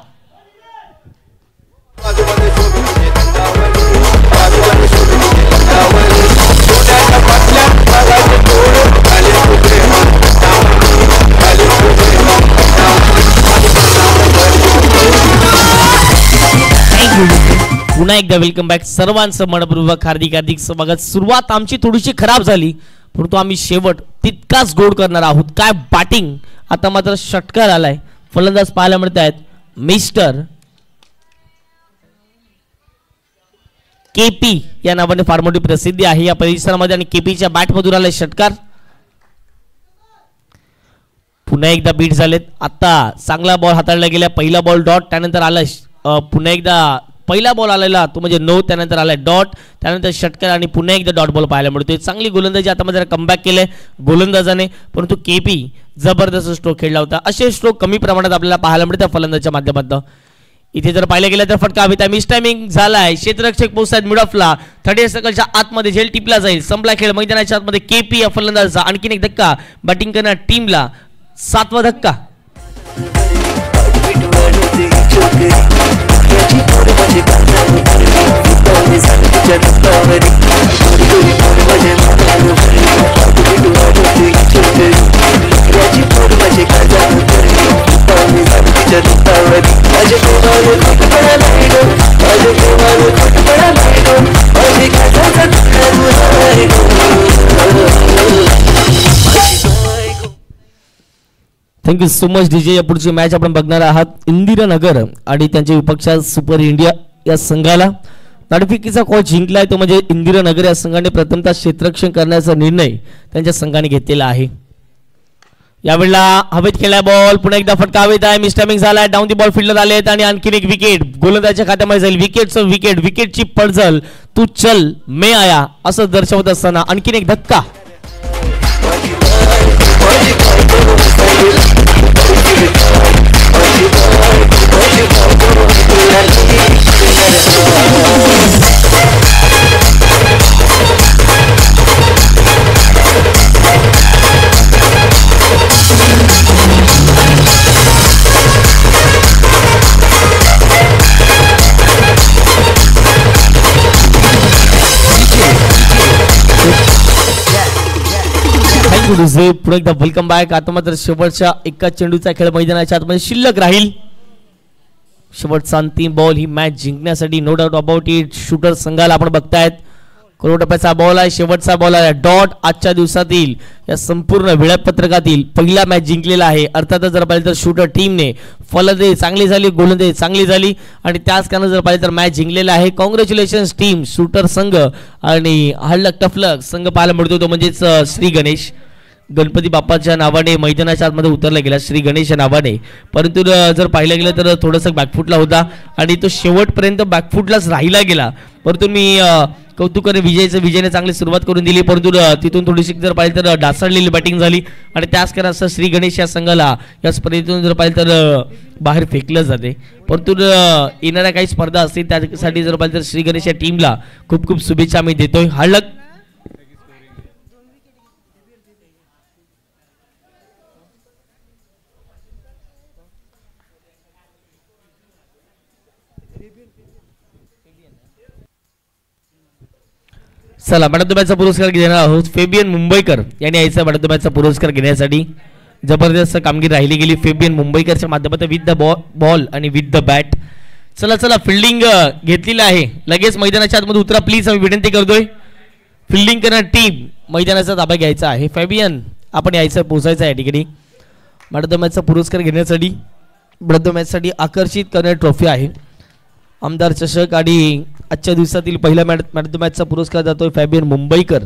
[SPEAKER 2] पुन्हा एकदा वेलकम बॅक. सर्वांचं मनपूर्वक हार्दिक हार्दिक स्वागत. सुरुवात आमची थोडीशी खराब झाली परंतु आम्ही शेवट तितकाच गोड करणार आहोत. काय बॅटिंग. आता मात्र षटकार आलाय. फलंदाज पाहायला मिळत आहेत मिस्टर केपी या नावाने फार मोठी प्रसिद्धी आहे या परिसरामध्ये आणि केपीच्या बॅटमधून आलाय षटकार. पुन्हा एकदा बीट झालेत. आता चांगला बॉल हाताळला गेला. पहिला बॉल डॉट, त्यानंतर आलाय पुन्हा एकदा पहिला बॉल आलेला तो म्हणजे नो, त्यानंतर आलाय डॉट, त्यानंतर षटकार आणि पुन्हा एकदा डॉट बॉल पाहायला मिळतोय. चांगली गोलंदाजी आता मध्ये कमबॅक केलंय गोलंदाजाने परंतु केपी जबरदस्त स्ट्रोक खेळला होता. असे स्ट्रोक कमी प्रमाणात आपल्याला पाहायला मिळतात फलंदाजच्या माध्यमातून. इथे जर पाहिलं गेलं तर फटका हवी. मिस टायमिंग झालाय. क्षेत्ररक्षक पोहोचतात मिड ऑफला. 30 सर्कलच्या आतमध्ये झेल टिपला जाईल. संपला खेळ. मैदानाच्या आतमध्ये केपी या फलंदाजाचा आणखीन एक धक्का बॅटिंग करणार टीमला. 7वा धक्का. Thank you so much DJ. या पुढची मॅच आपण बघणार आहात इंदिरानगर आणि त्यांच्या विपक्षा सुपर इंडिया या संघाला. नाणेफेकीचा कॉल जिंकलाय तो म्हणजे इंदिरानगर या संघाने प्रथमतः क्षेत्ररक्षण करण्याचा निर्णय त्यांच्या संघाने घेतलेला आहे. यावेळेला हवेत खेळलाय बॉल. पुन्हा एकदा फटका हवेत आहे. मिस टायमिंग झालाय. डाऊन दी बॉल फिल्डर आलेत आणि आणखीन एक विकेट गोलंदाजाच्या खात्यामध्ये जाईल. विकेटचं विकेट. विकेटची पडझल. तू चल मे आया असं दर्शवत असताना आणखीन एक धक्का. पुढे एकदा वेलकम बॅक. आता मात्र शेवटच्या एका चेंडूचा खेळ मैदानाच्या आतमध्ये शिल्लक राहील. शेवटचा अंतिम बॉल ही मॅच जिंकण्यासाठी no doubt about it. Shooter संघाला आपण बघतायत करोड रुपयाचा बॉल आहे. शेवटचा बॉल आहे डॉट. आजच्या दिवसातील या संपूर्ण वेळापत्रकातील पहिला मॅच जिंकलेला आहे. अर्थातच जर पाहिलं तर शूटर टीमने फलंदाजी चांगली झाली, गोलंदाजी चांगली झाली आणि त्याच कारण जर पाहिलं तर मॅच जिंकलेला आहे. कॉंग्रॅच्युलेशन्स टीम शूटर संघ आणि हळलक टफलक संघ पाहायला मिळतो तो म्हणजेच श्री गणेश. गणपती बाप्पाच्या नावाने मैदानाच्या आतमध्ये उतरला गेला श्री गणेश या नावाने. परंतु जर पाहिलं गेलं तर थोडंसं बॅकफुटला होता आणि तो शेवटपर्यंत बॅकफुटलाच राहिला गेला. परंतु मी कौतुक करेन विजयने चांगली सुरुवात करून दिली परंतु तिथून थोडीशी जर पाहिलं तर ढासळलेली बॅटिंग झाली आणि त्याच कारण असं श्री गणेश या संघाला या स्पर्धेतून जर पाहिलं तर बाहेर फेकलं जाते. परंतु येणाऱ्या काही स्पर्धा असतील त्यासाठी जर पाहिलं तर श्री गणेश या टीमला खूप खूप शुभेच्छा आम्ही देतोय. हळक चला मॅन ऑफ द मॅचचा पुरस्कार घेणार आहोत. फेबियन मुंबईकर यांनी यायचा मॅन ऑफ द मॅचचा पुरस्कार घेण्यासाठी. जबरदस्त कामगिरी राहिली गेली फेबियन मुंबईकरच्या माध्यमातून विथ द बॉल आणि विथ द बॅट. चला फिल्डिंग घेतलेली आहे. लगेच मैदानाच्या आतमध्ये उतरा प्लीज आम्ही विनंती करतोय. फिल्डिंग करणार टीम मैदानाचा ताबा घ्यायचा आहे. फेबियन आपण यायचं पोहोचायचं आहे या ठिकाणी. मॅन ऑफ द मॅचचा पुरस्कार घेण्यासाठी मॅन ऑफ द मॅचसाठी आकर्षित करणारी ट्रॉफी आहे. आमदार चषक आणि आजच्या दिवसातील पहिल्या मॅन ऑफ द मॅचचा पुरस्कार जातोय फेबियन मुंबईकर